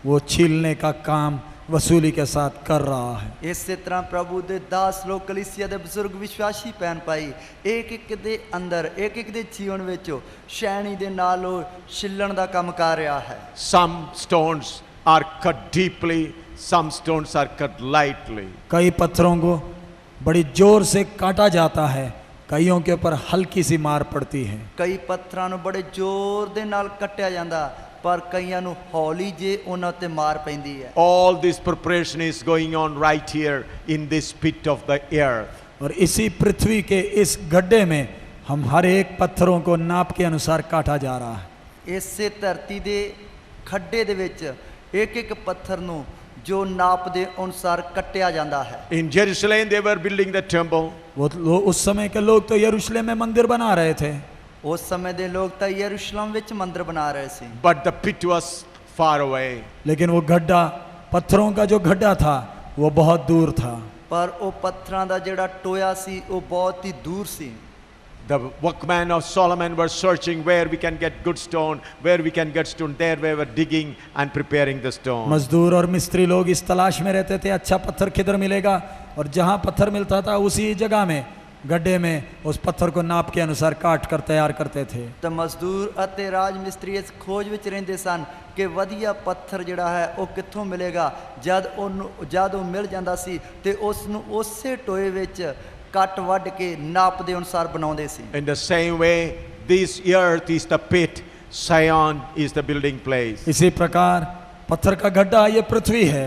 वो छीलने का काम वसूली के साथ कर रहा है। ਇਸੇ ਤਰ੍ਹਾਂ ਪ੍ਰਭੂ ਦੇ ਦਾਸ ਲੋਕ, ਕਲੀਸਿਆ ਦੇ ਬਜ਼ੁਰਗ ਵਿਸ਼ਵਾਸੀ ਭੈਣ ਭਾਈ ਇੱਕ ਇੱਕ ਦੇ ਅੰਦਰ, ਇੱਕ ਇੱਕ ਦੇ ਜੀਵਨ ਵਿੱਚ ਛੈਣੀ ਦੇ ਨਾਲ ਉਹ ਛਿੱਲਣ ਦਾ ਕੰਮ ਕਰ ਰਿਹਾ ਹੈ। Some stones are cut deeply, some stones are cut lightly. कई पत्थरों को बड़ी जोर से काटा जाता है, कईयों के ऊपर हल्की सी मार पड़ती है। ਕਈ ਪੱਥਰਾਂ ਨੂੰ ਬੜੇ ਜ਼ੋਰ ਦੇ ਨਾਲ ਕੱਟਿਆ ਜਾਂਦਾ, ਪਰ ਕਈਆਂ ਨੂੰ ਹੌਲੀ ਜੇ ਉਹਨਾਂ ਤੇ ਮਾਰ ਪੈਂਦੀ ਹੈ। All this preparation is going on right here in this pit of the earth. और इसी पृथ्वी के इस गड्ढे में हम हर एक पत्थरों को नाप के अनुसार काटा जा रहा है। ਇਸੇ ਧਰਤੀ ਦੇ ਖੱਡੇ ਦੇ ਵਿੱਚ ਇੱਕ ਇੱਕ ਪੱਥਰ ਨੂੰ ਜੋ ਨਾਪ ਦੇ ਅਨੁਸਾਰ ਕੱਟਿਆ ਜਾਂਦਾ ਹੈ। In Jerusalem, they were building the temple. उस समय के लोग तो यरूशलेम में मंदिर बना रहे थे, ਉਸ ਸਮੇਂ ਦੇ ਲੋਕ ਤਾਂ ਯਰੂਸ਼ਲਮ ਵਿੱਚ ਮੰਦਰ ਬਣਾ ਰਹੇ ਸੀ। But the pit was far away. लेकिन वो गड्ढा, पत्थरों का जो गड्ढा था वो बहुत दूर था। ਪਰ ਉਹ ਪੱਥਰਾਂ ਦਾ ਜਿਹੜਾ ਟੋਇਆ ਸੀ ਉਹ ਬਹੁਤ ਹੀ ਦੂਰ ਸੀ। The workmen of Solomon were searching where we can get good stone, where we can get stone. There we were digging and preparing the stone. मजदूर और मिस्त्री लोग इस तलाश में रहते थे, अच्छा पत्थर किधर मिलेगा, और जहाँ पत्थर मिलता था उसी जगह में, गड्ढे में, उस पत्थर को नाप के अनुसार काट कर तैयार करते थे। ਤਾਂ ਮਜ਼ਦੂਰ ਅਤੇ ਰਾਜ ਮਿਸਤਰੀ ਇਸ ਖੋਜ ਵਿੱਚ ਰਹਿੰਦੇ ਸਨ ਕਿ ਵਧੀਆ ਪੱਥਰ ਜਿਹੜਾ ਹੈ ਉਹ ਕਿੱਥੋਂ ਮਿਲੇਗਾ। ਜਦ ਉਹ ਮਿਲ ਜਾਂਦਾ ਸੀ ਤੇ ਉਸ ਨੂੰ ਉਸੇ ਟੋਏ ਵਿੱਚ ਕੱਟ ਵੱਢ ਕੇ ਨਾਪ ਦੇ ਅਨੁਸਾਰ ਬਣਾਉਂਦੇ ਸੀ। In the same way, this earth is the pit, Zion is the building place. इसी प्रकार पत्थर का गड्ढा ये पृथ्वी है,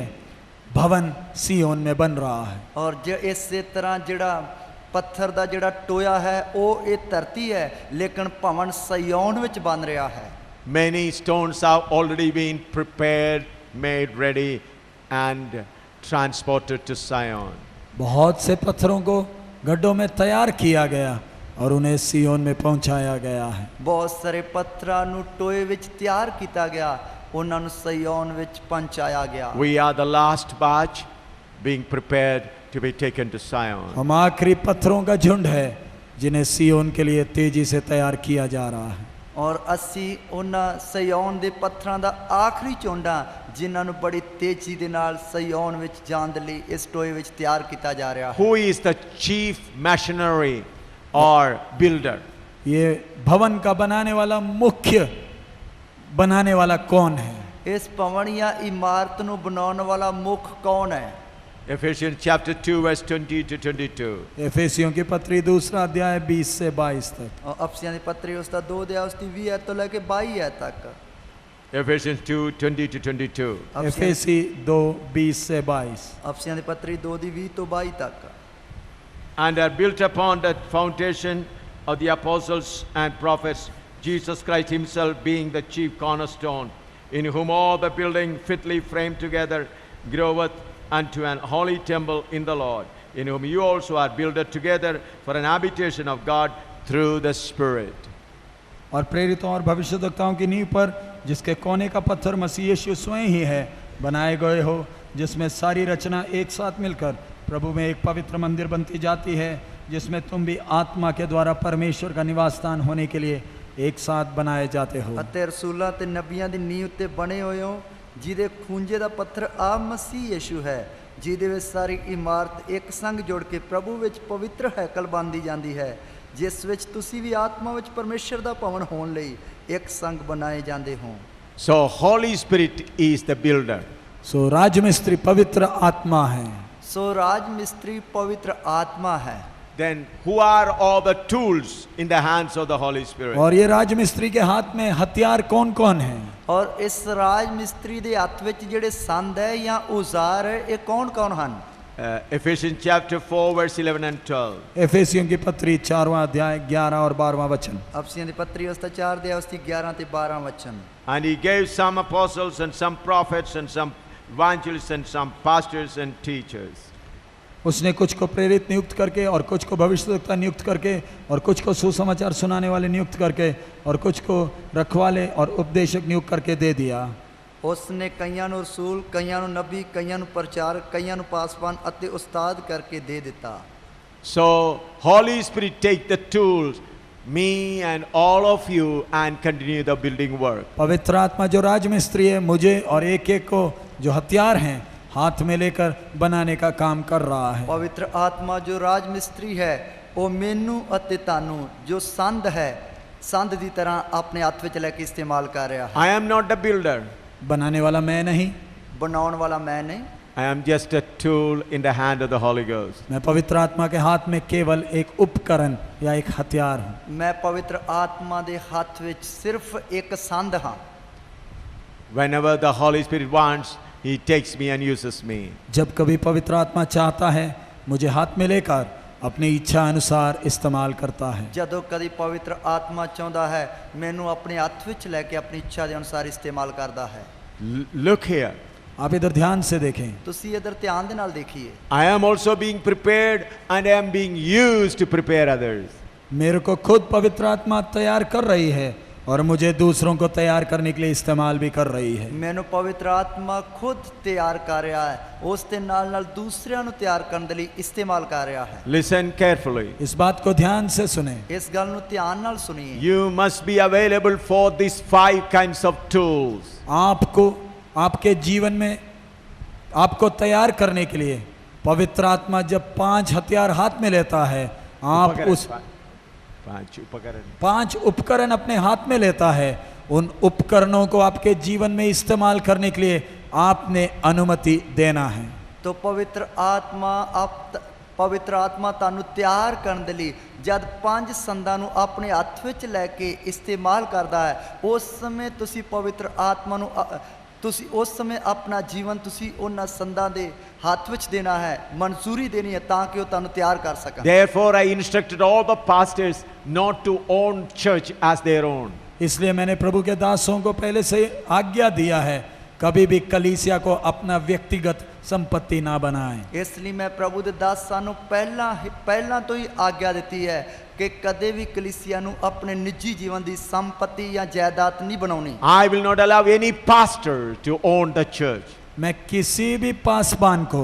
भवन सिय्योन में बन रहा है। ਔਰ ਜੇ ਇਸੇ ਤਰ੍ਹਾਂ ਜਿਹੜਾ ਪੱਥਰ ਦਾ ਜਿਹੜਾ ਟੋਇਆ ਹੈ ਉਹ ਇਹ ਧਰਤੀ ਹੈ, ਲੇਕਿਨ ਭਵਨ ਸਿਯੋਨ ਵਿੱਚ ਬਣ ਰਿਹਾ ਹੈ। Many stones have already been prepared, made ready, and transported to Zion. बहुत से पत्थरों को गड्ढों में तैयार किया गया और उन्हें सिय्योन में पहुंचाया गया है। ਬਹੁਤ ਸਾਰੇ ਪੱਥਰਾਂ ਨੂੰ ਟੋਏ ਵਿੱਚ ਤਿਆਰ ਕੀਤਾ ਗਿਆ, ਉਹਨਾਂ ਨੂੰ ਸਿਯੋਨ ਵਿੱਚ ਪਹੁੰਚਾਇਆ ਗਿਆ। We are the last batch being prepared to be taken to Zion. हम आखिरी पत्थरों का झुंड है जिन्हें सिय्योन के लिए तेजी से तैयार किया जा रहा है। ਔਰ ਅਸੀਂ ਉਹਨਾਂ ਸਿਯੋਨ ਦੇ ਪੱਥਰਾਂ ਦਾ ਆਖਰੀ ਝੁੰਡ ਹਾਂ ਜਿਨ੍ਹਾਂ ਨੂੰ ਬੜੀ ਤੇਜ਼ੀ ਦੇ ਨਾਲ ਸਿਯੋਨ ਵਿੱਚ ਜਾਣ ਦੇ ਲਈ ਇਸ ਟੋਏ ਵਿੱਚ ਤਿਆਰ ਕੀਤਾ ਜਾ ਰਿਹਾ ਹੈ। Who is the chief missionary or builder? ये भवन का बनाने वाला, मुख्य बनाने वाला कौन है? ਇਸ ਭਵਨ ਜਾਂ ਇਮਾਰਤ ਨੂੰ ਬਣਾਉਣ ਵਾਲਾ ਮੁੱਖ ਕੌਣ ਹੈ? Ephesians chapter 2 verse 20 to 22. एफेसियों की पत्री 2 अध्याय 20 से 22 तक। ਔਰ ਅਫਸੀਆਂ ਦੀ ਪੱਤਰੀ ਉਸ ਦਾ 2 ਅਧਿਆਇ ਉਸ ਦੀ 20 ਐਤ ਤੋਂ ਲੈ ਕੇ 22 ਐਤ ਤੱਕ। Ephesians 2 20 to 22. एफेसी 2 20 से 22। ਅਫਸੀਆਂ ਦੀ ਪੱਤਰੀ 2 ਦੀ 20 ਤੋਂ 22 ਤੱਕ। And are built upon the foundation of the apostles and prophets, Jesus Christ himself being the chief cornerstone, in whom all the building fitly framed together groweth unto an holy temple in the Lord, in whom you also are builded together for an habitation of God through the Spirit. और प्रेरितों और भविष्यद्वक्ताओं की नींव पर, जिसके कोने का पत्थर मसीह यीशु स्वयं ही है, बनाए गए हो, जिसमें सारी रचना एक साथ मिलकर प्रभु में एक पवित्र मंदिर बनती जाती है, जिसमें तुम भी आत्मा के द्वारा परमेश्वर का निवास स्थान होने के लिए एक साथ बनाए जाते हो। ਅਤੇ ਰਸੂਲਾਂ ਤੇ ਨਬੀਆਂ ਦੀ ਨੀਂਹ ਉੱਤੇ ਬਣੇ ਹੋਏ ਹੋ, ਜਿਹਦੇ ਖੂੰਜੇ ਦਾ ਪੱਥਰ ਆ ਮਸੀਹ ਯੀਸ਼ੂ ਹੈ। ਜਿਹਦੇ ਵਿੱਚ ਸਾਰੀ ਇਮਾਰਤ ਇੱਕ ਸੰਗ ਜੁੜ ਕੇ ਪ੍ਰਭੂ ਵਿੱਚ ਪਵਿੱਤਰ ਹੈਕਲ ਬਣਦੀ ਜਾਂਦੀ ਹੈ, ਜਿਸ ਵਿੱਚ ਤੁਸੀਂ ਵੀ ਆਤਮਾ ਵਿੱਚ ਪਰਮੇਸ਼ਰ ਦਾ ਭਵਨ ਹੋਣ ਲਈ ਇੱਕ ਸੰਗ ਬਣਾਏ ਜਾਂਦੇ ਹੋ। So Holy Spirit is the builder. सो राजमिस्त्री पवित्र आत्मा है। ਸੋ ਰਾਜ ਮਿਸਤਰੀ ਪਵਿੱत्र ਆਤਮਾ ਹੈ। Then who are all the tools in the hands of the Holy Spirit? और ये राजमिस्त्री के हाथ में हथियार कौन कौन है? ਔਰ ਇਸ ਰਾਜ ਮਿਸਤਰੀ ਦੇ ਹੱਥ ਵਿੱਚ ਜਿਹੜੇ ਸੰਦ ਹੈ ਜਾਂ ਔਜ਼ਾਰ ਹੈ, ਇਹ ਕੌਣ ਕੌਣ ਹਨ? Ephesians chapter 4 verse 11 and 12. एफेसियों की पत्री 4वां अध्याय 11 और 12वां वचन। ਅਫਸੀਆਂ ਦੀ ਪੱਤਰੀ ਉਸ ਦਾ 4 ਦੇ ਉਸ ਦੀ 11 ਤੇ 12 ਵਚਨ। And he gave some apostles and some prophets and some evangelists and some pastors and teachers. उसने कुछ को प्रेरित नियुक्त करके और कुछ को भविष्यद्वक्ता नियुक्त करके और कुछ को सुसमाचार सुनाने वाले नियुक्त करके और कुछ को रखवाले और उपदेशक नियुक्त करके दे दिया। ਉਸਨੇ ਕਈਆਂ ਨੂੰ ਰਸੂਲ, ਕਈਆਂ ਨੂੰ ਨਬੀ, ਕਈਆਂ ਨੂੰ ਪ੍ਰਚਾਰਕ, ਕਈਆਂ ਨੂੰ ਪਾਸਵਾਨ ਅਤੇ ਉਸਤਾਦ ਕਰਕੇ ਦੇ ਦਿੱਤਾ। So Holy Spirit take the tools, me and all of you, and continue the building work. पवित्र आत्मा जो राजमिस्त्री है, मुझे और एक एक को जो हथियार हैं हाथ में लेकर बनाने का काम कर रहा है। ਪਵਿੱਤਰ ਆਤਮਾ ਜੋ ਰਾਜ ਮਿਸਤਰੀ ਹੈ, ਉਹ ਮੈਨੂੰ ਅਤੇ ਤੁਹਾਨੂੰ ਜੋ ਸੰਦ ਹੈ, ਸੰਦ ਦੀ ਤਰ੍ਹਾਂ ਆਪਣੇ ਹੱਥ ਵਿੱਚ ਲੈ ਕੇ ਇਸਤੇਮਾਲ ਕਰ ਰਿਹਾ ਹੈ। I am not the builder. बनाने वाला मैं नहीं, ਬਣਾਉਣ ਵਾਲਾ ਮੈਂ ਨਹੀਂ, I am just a tool in the hand of the Holy Ghost. मैं पवित्र आत्मा के हाथ में केवल एक उपकरण या एक हथियार हूँ। ਮੈਂ ਪਵਿੱਤਰ ਆਤਮਾ ਦੇ ਹੱਥ ਵਿੱਚ ਸਿਰਫ ਇੱਕ ਸੰਦ ਹਾਂ। Whenever the Holy Spirit wants, He takes me and uses me. जब कभी पवित्र आत्मा चाहता है, मुझे हाथ में लेकर अपनी इच्छा अनुसार इस्तेमाल करता है। ਜਦੋਂ ਕਦੀ ਪਵਿੱਤਰ ਆਤਮਾ ਚਾਹੁੰਦਾ ਹੈ, ਮੈਨੂੰ ਆਪਣੇ ਹੱਥ ਵਿੱਚ ਲੈ ਕੇ ਆਪਣੀ ਇੱਛਾ ਦੇ ਅਨੁਸਾਰ ਇਸਤੇਮਾਲ ਕਰਦਾ ਹੈ। Look here. आप इधर ध्यान से देखें। ਤੁਸੀਂ ਇਧਰ ਧਿਆਨ ਦੇ ਨਾਲ ਦੇਖੀਏ। I am also being prepared and I am being used to prepare others. मेरे को खुद पवित्र आत्मा तैयार कर रही है और मुझे दूसरों को तैयार करने के लिए इस्तेमाल भी कर रही है। ਮੈਨੂੰ ਪਵਿੱਤਰ ਆਤਮਾ ਖੁਦ ਤਿਆਰ ਕਰ ਰਿਹਾ ਹੈ, ਉਸ ਦੇ ਨਾਲ ਨਾਲ ਦੂਸਰਿਆਂ ਨੂੰ ਤਿਆਰ ਕਰਨ ਦੇ ਲਈ ਇਸਤੇਮਾਲ ਕਰ ਰਿਹਾ ਹੈ। Listen carefully. इस बात को ध्यान से सुने। ਇਸ ਗੱਲ ਨੂੰ ਧਿਆਨ ਨਾਲ ਸੁਣੀਏ। You must be available for these 5 kinds of tools. आपको आपके जीवन में आपको तैयार करने के लिए पवित्र आत्मा जब 5 हथियार हाथ में लेता है, आप उपकरण, उस 5 उपकरण। 5 उपकरण अपने हाथ में लेता है, उन उपकरणों को आपके जीवन में इस्तेमाल करने के लिए आपने अनुमति देना है। तो पवित्र आत्मा ਤੁਹਾਨੂੰ ਤਿਆਰ ਕਰਨ ਦੇ ਲਈ ਜਦ 5 ਸੰਦਾਂ ਨੂੰ ਆਪਣੇ ਹੱਥ ਵਿੱਚ ਲੈ ਕੇ ਇਸਤੇਮਾਲ ਕਰਦਾ ਹੈ, ਉਸ ਸਮੇਂ ਤੁਸੀਂ ਪਵਿੱਤਰ ਆਤਮਾ ਨੂੰ ਤੁਸੀਂ ਉਸ ਸਮੇਂ ਆਪਣਾ ਜੀਵਨ ਤੁਸੀਂ ਉਹਨਾਂ ਸੰਦਾਂ ਦੇ ਹੱਥ ਵਿੱਚ ਦੇਣਾ ਹੈ, ਮਨਜ਼ੂਰੀ ਦੇਣੀ ਹੈ ਤਾਂ ਕਿ ਉਹ ਤੁਹਾਨੂੰ ਤਿਆਰ ਕਰ ਸਕਣ। Therefore I instructed all the pastors not to own church as their own. इसलिए मैंने प्रभु के दासों को पहले से आज्ञा दिया है, कभी भी कलीसिया को अपना व्यक्तिगत संपत्ति ना बनाएं। ਇਸ ਲਈ ਮੈਂ ਪ੍ਰਭੂ ਦੇ ਦਾਸਾਂ ਨੂੰ ਪਹਿਲਾਂ ਤੋਂ ਹੀ ਆਗਿਆ ਦਿੱਤੀ ਹੈ ਕਿ ਕਦੇ ਵੀ ਕਲੀਸਿਆ ਨੂੰ ਆਪਣੇ ਨਿੱਜੀ ਜੀਵਨ ਦੀ ਸੰਪत्ति ਜਾਂ ਜਾਇਦਾਦ ਨਹੀਂ ਬਣਾਉਣੀ। I will not allow any pastor to own the church. मैं किसी भी पासबान को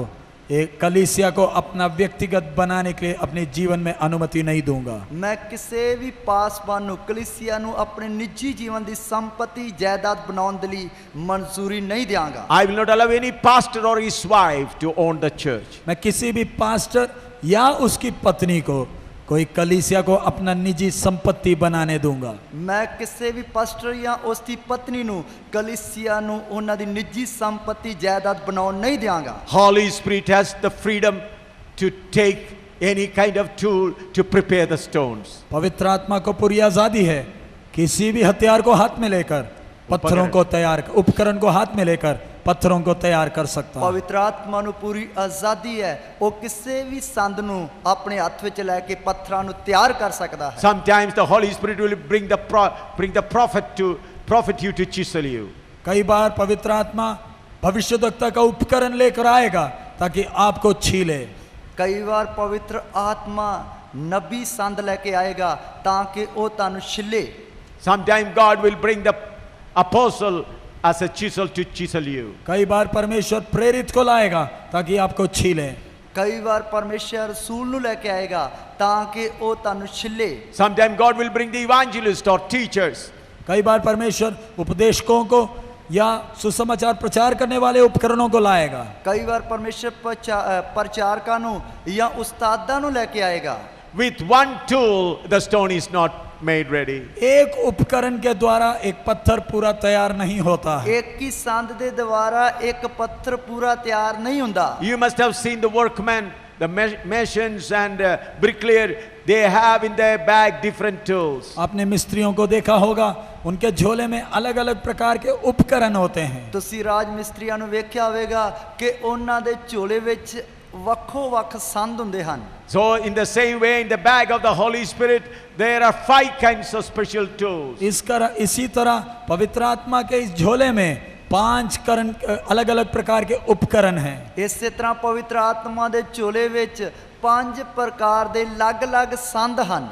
एक कलीसिया को अपना व्यक्तिगत बनाने के लिए अपने जीवन में अनुमति नहीं दूंगा। ਮੈਂ ਕਿਸੇ ਵੀ ਪਾਸਬਾਨ ਨੂੰ ਕਲੀਸਿਆ ਨੂੰ ਆਪਣੇ ਨਿੱਜੀ ਜੀਵਨ ਦੀ ਸੰਪत्ति ਜਾਇਦਾਦ ਬਣਾਉਣ ਦੇ ਲਈ ਮਨਜ਼ੂਰੀ ਨਹੀਂ ਦਿਆਂਗਾ। I will not allow any pastor or his wife to own the church. मैं किसी भी पास्टर या उसकी पत्नी को कोई कलीसिया को अपना निजी संपत्ति बनाने दूंगा। ਮੈਂ ਕਿਸੇ ਵੀ ਪਾਸਟਰ ਜਾਂ ਉਸ ਦੀ ਪਤਨੀ ਨੂੰ ਕਲੀਸਿਆ ਨੂੰ ਉਹਨਾਂ ਦੀ ਨਿੱਜੀ ਸੰਪत्ति ਜਾਇਦਾਦ ਬਣਾਉਣ ਨਹੀਂ ਦਿਆਂਗਾ। Holy Spirit has the freedom to take any kind of tool to prepare the stones. पवित्र आत्मा को पूरी आजादी है किसी भी हथियार को हाथ में लेकर पत्थरों को तैयार, उपकरण को हाथ में लेकर पत्थरों को तैयार कर सकता है। ਪਵਿੱਤਰ ਆਤਮਾ ਨੂੰ ਪੂਰੀ ਆਜ਼ਾਦੀ ਹੈ, ਉਹ ਕਿਸੇ ਵੀ ਸੰਦ ਨੂੰ ਆਪਣੇ ਹੱਥ ਵਿੱਚ ਲੈ ਕੇ ਪੱਥਰਾਂ ਨੂੰ ਤਿਆਰ ਕਰ ਸਕਦਾ ਹੈ। Sometimes the Holy Spirit will bring the prophet you to chisel you. कई बार पवित्र आत्मा भविष्यद्वक्ता का उपकरण लेकर आएगा ताकि आपको छीले। ਕਈ ਵਾਰ ਪਵਿੱਤਰ ਆਤਮਾ ਨਬੀ ਸੰਦ ਲੈ ਕੇ ਆਏਗਾ ਤਾਂ ਕਿ ਉਹ ਤੁਹਾਨੂੰ ਛਿੱਲੇ। Sometimes God will bring the apostle as a chisel to chisel you. कई बार परमेश्वर प्रेरित को लाएगा ताकि आपको छीले। ਕਈ ਵਾਰ ਪਰਮੇਸ਼ਰ ਰਸੂਲ ਨੂੰ ਲੈ ਕੇ ਆਏਗਾ ਤਾਂ ਕਿ ਉਹ ਤੁਹਾਨੂੰ ਛਿੱਲੇ। Sometimes God will bring the evangelist or teachers. कई बार परमेश्वर उपदेशकों को या सुसमाचार प्रचार करने वाले उपकरणों को लाएगा। ਕਈ ਵਾਰ ਪਰਮੇਸ਼ਰ ਪ੍ਰਚਾਰਕਾਂ ਨੂੰ ਜਾਂ ਉਸਤਾਦਾਂ ਨੂੰ ਲੈ ਕੇ ਆਏਗਾ। With one tool, the stone is not made ready. एक उपकरण के द्वारा एक पत्थर पूरा तैयार नहीं होता है। ਇੱਕ ਹੀ ਸੰਦ ਦੇ ਦੁਆਰਾ ਇੱਕ ਪੱਥਰ ਪੂਰਾ ਤਿਆਰ ਨਹੀਂ ਹੁੰਦਾ। You must have seen the workmen, the masons and bricklayer, they have in their bag different tools. आपने मिस्त्रियों को देखा होगा, उनके झोले में अलग अलग प्रकार के उपकरण होते हैं। ਤੁਸੀਂ ਰਾਜ ਮਿਸਤਰੀਆਂ ਨੂੰ ਵੇਖਿਆ ਹੋਵੇਗਾ ਕਿ ਉਹਨਾਂ ਦੇ ਝੋਲੇ ਵਿੱਚ ਵੱਖੋ ਵੱਖ ਸੰਦ ਹੁੰਦੇ ਹਨ। So in the same way, in the bag of the Holy Spirit, there are 5 kinds of special tools. इसी तरह पवित्र आत्मा के इस झोले में 5 अलग अलग प्रकार के उपकरण हैं। ਇਸੇ ਤਰ੍ਹਾਂ ਪਵਿੱਤਰ ਆਤਮਾ ਦੇ ਝੋਲੇ ਵਿੱਚ 5 ਪ੍ਰਕਾਰ ਦੇ ਅਲੱਗ-ਅਲੱਗ ਸੰਦ ਹਨ।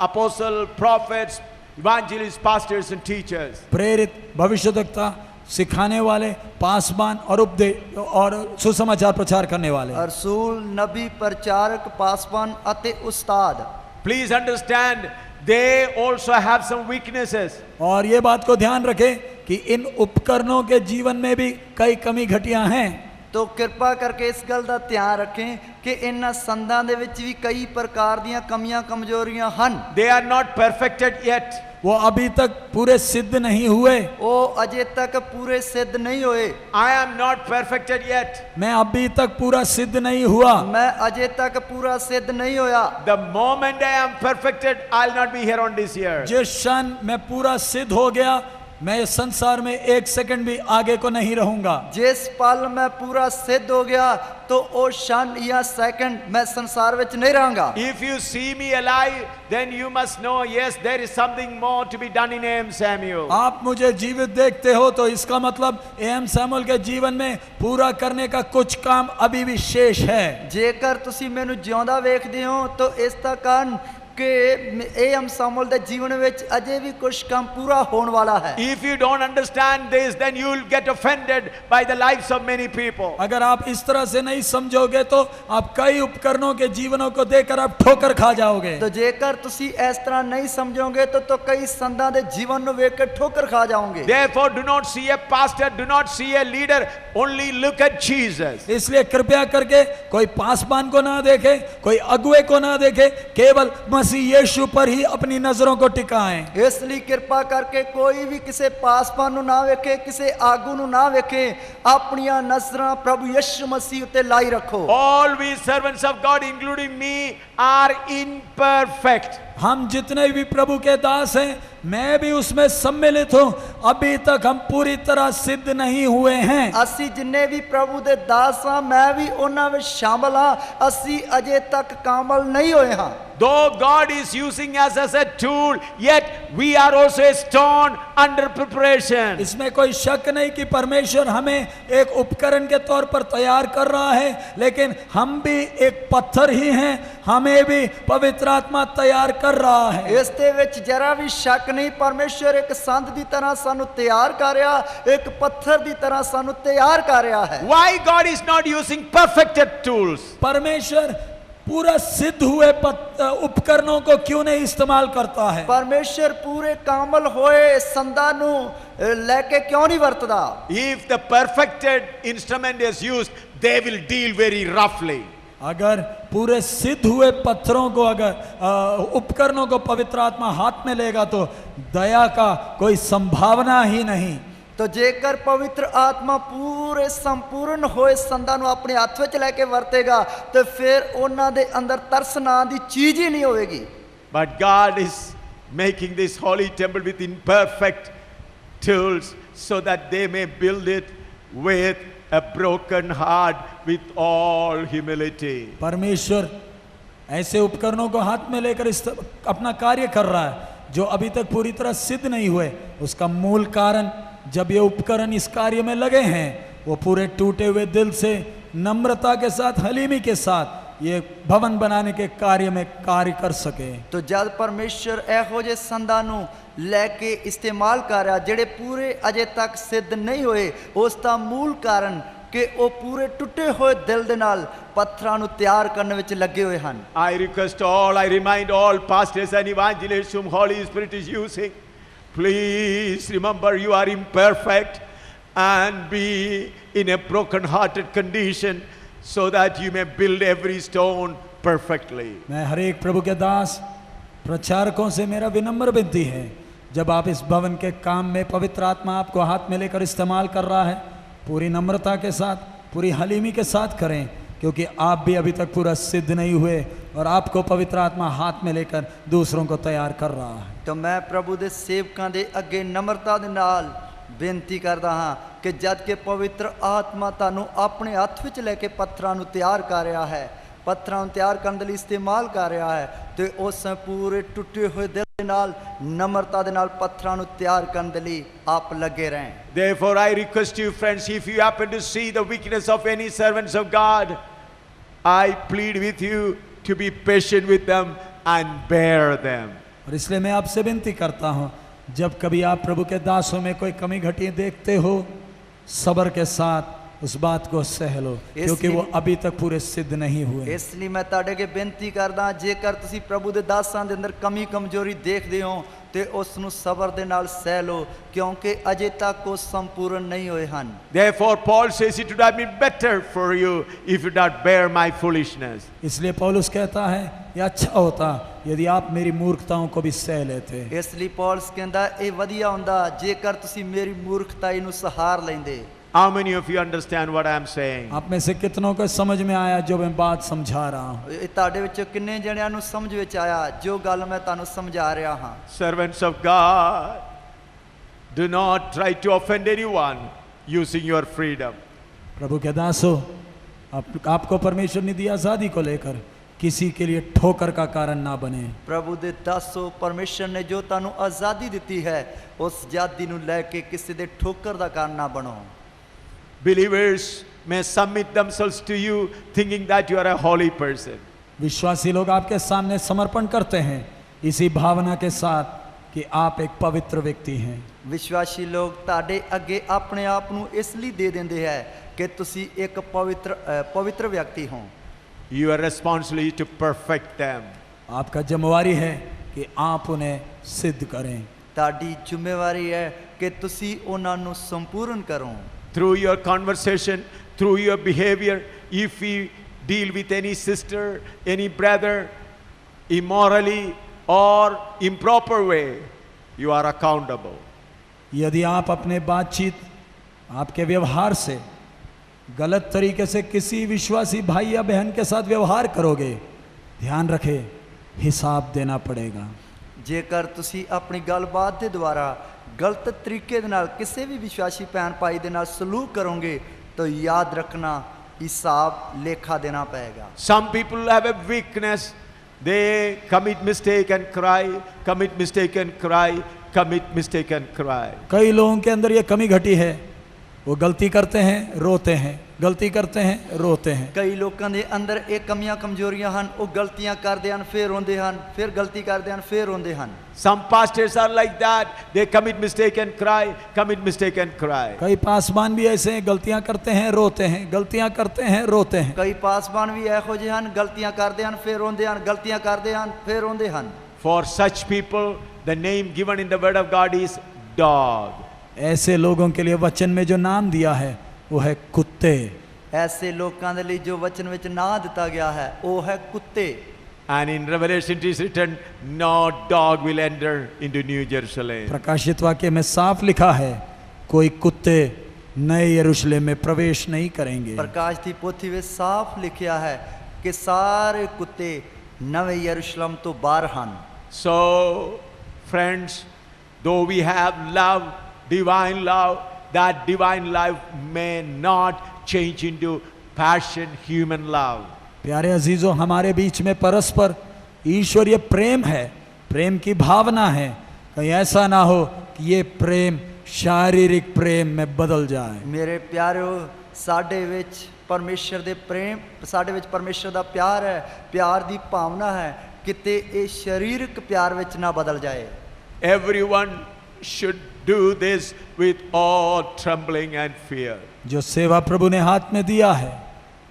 Apostle, prophets, evangelists, pastors and teachers. प्रेरित, भविष्यद्वक्ता, सिखाने वाले, पासबान और उपदेश और सुसमाचार प्रचार करने वाले। रसूल, नबी, प्रचारक, पासबान अते उस्ताद। Please understand, they also have some weaknesses. और ये बात को ध्यान रखें कि इन उपकरणों के जीवन में भी कई कमी घटियां हैं। तो किरपा करके इस गल का ध्यान रखें कि इन्हां संदां दे विच भी कई प्रकार दीयां कमियां कमजोरियां हन। They are not perfected yet. वो अभी तक पूरे सिद्ध नहीं हुए। वो अजय तक पूरे सिद्ध नहीं हुए। I am not perfected yet. मैं अभी तक पूरा सिद्ध नहीं हुआ। मैं अजय तक पूरा सिद्ध नहीं होया। The moment I am perfected, I'll not be here on this earth. जिस क्षण मैं पूरा सिद्ध हो गया, मैं इस संसार में 1 सेकंड भी आगे को नहीं रहूंगा। जिस पल मैं पूरा सिद्ध हो गया तो ओ क्षण या सेकंड मैं संसार विच नहीं रहूंगा। If you see me alive, then you must know, yes, there is something more to be done in A.M. Samuel. आप मुझे जीवित देखते हो तो इसका मतलब A.M. सैमुअल के जीवन में पूरा करने का कुछ काम अभी भी शेष है। जेकर तुसी मैनू जिਉਂਦਾ ਵੇਖਦੇ ਹੋ तो इसका कारण कि A.M. सैमुअल दे जीवन विच अजे भी कुछ काम पूरा होने वाला है। If you don't understand this, then you will get offended by the lives of many people. अगर आप इस तरह से नहीं समझोगे तो आप कई उपकरणों के जीवनों को देखकर आप ठोकर खा जाओगे। तो जेकर तुसी इस तरह नहीं समझोगे तो कई संदां दे जीवन ਨੂੰ ਵੇਖ ਕੇ ठोकर खा जाओगे। Therefore, do not see a pastor, do not see a leader, only look at Jesus. इसलिए कृपया करके कोई पासबान को ना देखे, कोई अगुवे को ना देखे, केवल मसीह यीशु पर ही अपनी नजरों को टिकाएं। इसलिए कृपा करके कोई भी किसी पासबान ਨੂੰ ना वेखे, किसी आगू ਨੂੰ ना वेखे, अपनियां नजरां प्रभु यीशु मसीह उते लाई रखो। All we servants of God, including me, are imperfect. हम जितने भी प्रभु के दास हैं, मैं भी उसमें सम्मिलित हूं, अभी तक हम पूरी तरह सिद्ध नहीं हुए हैं। ਅਸੀਂ जिन्ने भी प्रभु दे दास हां, मैं भी ਉਹਨਾਂ ਵਿੱਚ शामिल हां, ਅਸੀਂ अजे तक कामल नहीं होए हां। Though God is using us as a tool, yet we are also a stone under preparation. इसमें कोई शक नहीं कि परमेश्वर हमें एक उपकरण के तौर पर तैयार कर रहा है, लेकिन हम भी एक पत्थर ही हैं, हमें भी पवित्र आत्मा तैयार कर रहा है। ਇਸ ਦੇ ਵਿੱਚ जरा भी शक नहीं, परमेश्वर एक संद ਦੀ तरह ਸਾਨੂੰ ਤਿਆਰ ਕਰ ਰਿਹਾ, एक पत्थर ਦੀ तरह ਸਾਨੂੰ ਤਿਆਰ ਕਰ ਰਿਹਾ है। Why God is not using perfected tools? परमेश्वर पूरा सिद्ध हुए उपकरणों को क्यों नहीं इस्तेमाल करता है? परमेश्वर पूरे कामल होए संदां ਨੂੰ लेके क्यों नहीं वरतदा? If the perfected instrument is used, they will deal very roughly. अगर पूरे सिद्ध हुए पत्थरों को, अगर उपकरणों को पवित्र आत्मा हाथ में लेगा तो दया का कोई संभावना ही नहीं। तो जेकर पवित्र आत्मा पूरे संपूर्ण होए संदां ਨੂੰ ਆਪਣੇ ਹੱਥ ਵਿੱਚ ਲੈ ਕੇ ਵਰਤੇਗਾ ਤੇ ਫਿਰ ਉਹਨਾਂ ਦੇ ਅੰਦਰ ਤਰਸ ਨਾਂ ਦੀ ਚੀਜ਼ ਹੀ ਨਹੀਂ ਹੋਵੇਗੀ। But God is making this holy temple with imperfect tools so that they may build it with a broken heart with all humility. परमेश्वर ऐसे उपकरणों को हाथ में लेकर अपना कार्य कर रहा है जो अभी तक पूरी तरह सिद्ध नहीं हुए। उसका मूल कारण, जब ये उपकरण इस कार्य में लगे हैं, वो पूरे टूटे हुए दिल से नम्रता के साथ, हलीमी के साथ ये भवन बनाने के कार्य में कार्य कर सके। तो जब परमेश्वर ਇਹੋ ਜਿਹੇ ਸੰਦਾਂ ਨੂੰ ਲੈ ਕੇ ਇਸਤੇਮਾਲ ਕਰ ਰਿਹਾ ਜਿਹੜੇ ਪੂਰੇ ਅਜੇ ਤੱਕ ਸਿੱਧ ਨਹੀਂ ਹੋਏ, ਉਸ ਦਾ ਮੂਲ ਕਾਰਨ ਕਿ ਉਹ ਪੂਰੇ ਟੁੱਟੇ ਹੋਏ ਦਿਲ ਦੇ ਨਾਲ ਪੱਥਰਾਂ ਨੂੰ ਤਿਆਰ ਕਰਨ ਵਿੱਚ ਲੱਗੇ ਹੋਏ ਹਨ। I request all, I remind all pastors and evangelists whom Holy Spirit is using, please remember you are imperfect. and be in a broken-hearted condition so that you may build every stone perfectly. मैं हर एक प्रभु के दास प्रचारकों से मेरा विनम्र विनती है, जब आप इस भवन के काम में पवित्र आत्मा आपको हाथ में लेकर इस्तेमाल कर रहा है, पूरी नम्रता के साथ, पूरी हलीमी के साथ करें, क्योंकि आप भी अभी तक पूरा सिद्ध नहीं हुए और आपको पवित्र आत्मा हाथ में लेकर दूसरों को तैयार कर रहा है। तो मैं प्रभु ਦੇ ਸੇਵਕਾਂ ਦੇ ਅੱਗੇ ਨਮਰਤਾ ਦੇ ਨਾਲ ਬੇਨਤੀ ਕਰਦਾ ਹਾਂ ਕਿ ਜਦ ਕਿ ਪਵਿੱਤਰ ਆਤਮਾ ਤੁਹਾਨੂੰ ਆਪਣੇ ਹੱਥ ਵਿੱਚ ਲੈ ਕੇ ਪੱਥਰਾਂ ਨੂੰ ਤਿਆਰ ਕਰ ਰਿਹਾ ਹੈ, ਪੱਥਰਾਂ ਨੂੰ ਤਿਆਰ ਕਰਨ ਦੇ ਲਈ ਇਸਤੇਮਾਲ ਕਰ ਰਿਹਾ ਹੈ, ਤੇ ਉਸ ਪੂਰੇ ਟੁੱਟੇ ਹੋਏ ਦਿਲ ਦੇ ਨਾਲ ਨਮਰਤਾ ਦੇ ਨਾਲ ਪੱਥਰਾਂ ਨੂੰ ਤਿਆਰ ਕਰਨ ਦੇ ਲਈ ਆਪ ਲੱਗੇ रहें। Therefore, I request you, friends, if you happen to see the weakness of any servants of God, I plead with you to be patient with them and bear them. और इसलिए मैं आपसे विनती करता हूँ, जब कभी आप प्रभु के दासों में कोई कमी घटी देखते हो, सब्र के साथ उस बात को सह लो, क्योंकि वो अभी तक पूरे सिद्ध नहीं हुए। ਇਸ ਲਈ ਮੈਂ ਤੁਹਾਡੇ ਅੱਗੇ ਬੇਨਤੀ ਕਰਦਾ, ਜੇਕਰ ਤੁਸੀਂ ਪ੍ਰਭੂ ਦੇ ਦਾਸਾਂ ਦੇ ਅੰਦਰ ਕਮੀ ਕਮਜ਼ੋਰੀ ਦੇਖਦੇ ਹੋ ਤੇ ਉਸ ਨੂੰ ਸਬਰ ਦੇ ਨਾਲ ਸਹਿ ਲਓ, ਕਿਉਂਕਿ ਅਜੇ ਤੱਕ ਉਹ ਸੰਪੂਰਨ ਨਹੀਂ ਹੋਏ ਹਨ। Therefore, Paul says it would have been better for you if you did bear my foolishness. इसलिए पौलुस कहता है, यह अच्छा होता यदि आप मेरी मूर्खताओं को भी सह लेते। ਇਸ ਲਈ ਪੌਲਸ ਕਹਿੰਦਾ ਇਹ ਵਧੀਆ ਹੁੰਦਾ ਜੇਕਰ ਤੁਸੀਂ ਮੇਰੀ ਮੂਰਖਤਾਈ ਨੂੰ ਸਹਾਰ ਲੈਂਦੇ। How many of you understand what I am saying? आप में से कितनों को समझ में आया जो मैं बात समझा रहा हूँ? ਇਹ ਤੁਹਾਡੇ ਵਿੱਚੋਂ ਕਿੰਨੇ ਜਣਿਆਂ ਨੂੰ ਸਮਝ ਵਿੱਚ ਆਇਆ ਜੋ ਗੱਲ ਮੈਂ ਤੁਹਾਨੂੰ ਸਮਝਾ ਰਿਹਾ ਹਾਂ? Servants of God, do not try to offend anyone using your freedom. प्रभु के दासों, आपको परमेश्वर ने दी आज़ादी को लेकर किसी के लिए ठोकर का कारण ना बने। ਪ੍ਰਭੂ ਦੇ ਦਾਸੋ, ਪਰਮੇਸ਼ਰ ਨੇ ਜੋ ਤੁਹਾਨੂੰ ਆਜ਼ਾਦੀ ਦਿੱਤੀ ਹੈ, ਉਸ ਆਜ਼ਾਦੀ ਨੂੰ ਲੈ ਕੇ ਕਿਸੇ ਦੇ ਠੋਕਰ ਦਾ ਕਾਰਨ ਨਾ ਬਣੋ। Believers may submit themselves to you thinking that you are a holy person. विश्वासी लोग आपके सामने समर्पण करते हैं इसी भावना के साथ कि आप एक पवित्र व्यक्ति हैं। ਵਿਸ਼ਵਾਸੀ ਲੋਕ ਤੁਹਾਡੇ ਅੱਗੇ ਆਪਣੇ ਆਪ ਨੂੰ ਇਸ ਲਈ ਦੇ ਦਿੰਦੇ ਹੈ ਕਿ ਤੁਸੀਂ ਇੱਕ ਪਵਿੱਤਰ ਵਿਅਕਤੀ ਹੋ। Your responsibility to perfect them. आपका जिम्मेवारी है कि आप उन्हें सिद्ध करें। ਤੁਹਾਡੀ ਜ਼ਿੰਮੇਵਾਰੀ ਹੈ ਕਿ ਤੁਸੀਂ ਉਹਨਾਂ ਨੂੰ ਸੰਪੂਰਨ ਕਰੋ। Through your conversation, through your behavior, if you deal with any sister, any brother, immorally or improper way, you are accountable. यदि आप अपने बातचीत, आपके व्यवहार से गलत तरीके से किसी विश्वासी भाई या बहन के साथ व्यवहार करोगे, ध्यान रखें, हिसाब देना पड़ेगा। ਜੇਕਰ ਤੁਸੀਂ ਆਪਣੀ ਗੱਲਬਾਤ ਦੇ ਦੁਆਰਾ ਗਲਤ ਤਰੀਕੇ ਦੇ ਨਾਲ ਕਿਸੇ ਵੀ ਵਿਸ਼ਵਾਸੀ ਭੈਣ ਭਾਈ ਦੇ ਨਾਲ ਸਲੂਕ ਕਰੋਗੇ ਤਾਂ ਯਾਦ ਰੱਖਣਾ ਹਿਸਾਬ ਲੇਖਾ ਦੇਣਾ ਪਏਗਾ। Some people have a weakness. They commit mistake and cry, commit mistake and cry, commit mistake and cry. कई लोगों के अंदर ये कमी घटी है, वो गलती करते हैं, रोते हैं, गलती करते हैं, रोते हैं। ਕਈ ਲੋਕਾਂ ਦੇ ਅੰਦਰ ਇਹ ਕਮੀਆਂ ਕਮਜ਼ੋਰੀਆਂ ਹਨ, ਉਹ ਗਲਤੀਆਂ ਕਰਦੇ ਹਨ ਫਿਰ ਰੋਂਦੇ ਹਨ, ਫਿਰ ਗਲਤੀ ਕਰਦੇ ਹਨ ਫਿਰ ਰੋਂਦੇ ਹਨ। Some pastors are like that. They commit mistake and cry, commit mistake and cry. कई पासवान भी ऐसे हैं, गलतियां करते हैं, रोते हैं, गलतियां करते हैं, रोते हैं। ਕਈ ਪਾਸਬਾਨ ਵੀ ਇਹੋ ਜਿਹੇ ਹਨ, ਗਲਤੀਆਂ ਕਰਦੇ ਹਨ ਫਿਰ ਰੋਂਦੇ ਹਨ, ਗਲਤੀਆਂ ਕਰਦੇ ਹਨ ਫਿਰ ਰੋਂਦੇ ਹਨ। For such people, the name given in the word of God is dog. ऐसे लोगों के लिए वचन में जो नाम दिया है वो है कुत्ते। ਐਸੇ ਲੋਕਾਂ ਦੇ ਲਈ ਜੋ ਵਚਨ ਵਿੱਚ ਨਾਂ ਦਿੱਤਾ ਗਿਆ ਹੈ ਉਹ ਹੈ ਕੁੱਤੇ। And in Revelation it is written, no dog will enter into New Jerusalem. प्रकाशित वाक्य में साफ लिखा है, कोई कुत्ते नए यरूशलेम में प्रवेश नहीं करेंगे। ਪ੍ਰਕਾਸ਼ ਦੀ ਪੋਥੀ ਵਿੱਚ ਸਾਫ਼ ਲਿਖਿਆ ਹੈ ਕਿ ਸਾਰੇ ਕੁੱਤੇ ਨਵੇਂ ਯਰੂਸ਼ਲਮ ਤੋਂ ਬਾਹਰ ਹਨ। So, friends, though we have love, divine love, that divine love may not change into passion, human love. प्यारे अजीजों, हमारे बीच में परस्पर ईश्वरीय प्रेम है, प्रेम की भावना है। कहीं ऐसा ना हो कि ये प्रेम शारीरिक प्रेम में बदल जाए। ਮੇਰੇ ਪਿਆਰਿਓ, ਸਾਡੇ ਵਿੱਚ ਪਰਮੇਸ਼ਰ ਦੇ ਪ੍ਰੇਮ, ਸਾਡੇ ਵਿੱਚ ਪਰਮੇਸ਼ਰ ਦਾ ਪਿਆਰ ਹੈ, ਪਿਆਰ ਦੀ ਭਾਵਨਾ ਹੈ, ਕਿਤੇ ਇਹ ਸਰੀਰਕ ਪਿਆਰ ਵਿੱਚ ਨਾ ਬਦਲ ਜਾਏ। Everyone should do this with all trembling and fear. जो सेवा प्रभु ने हाथ में दिया है,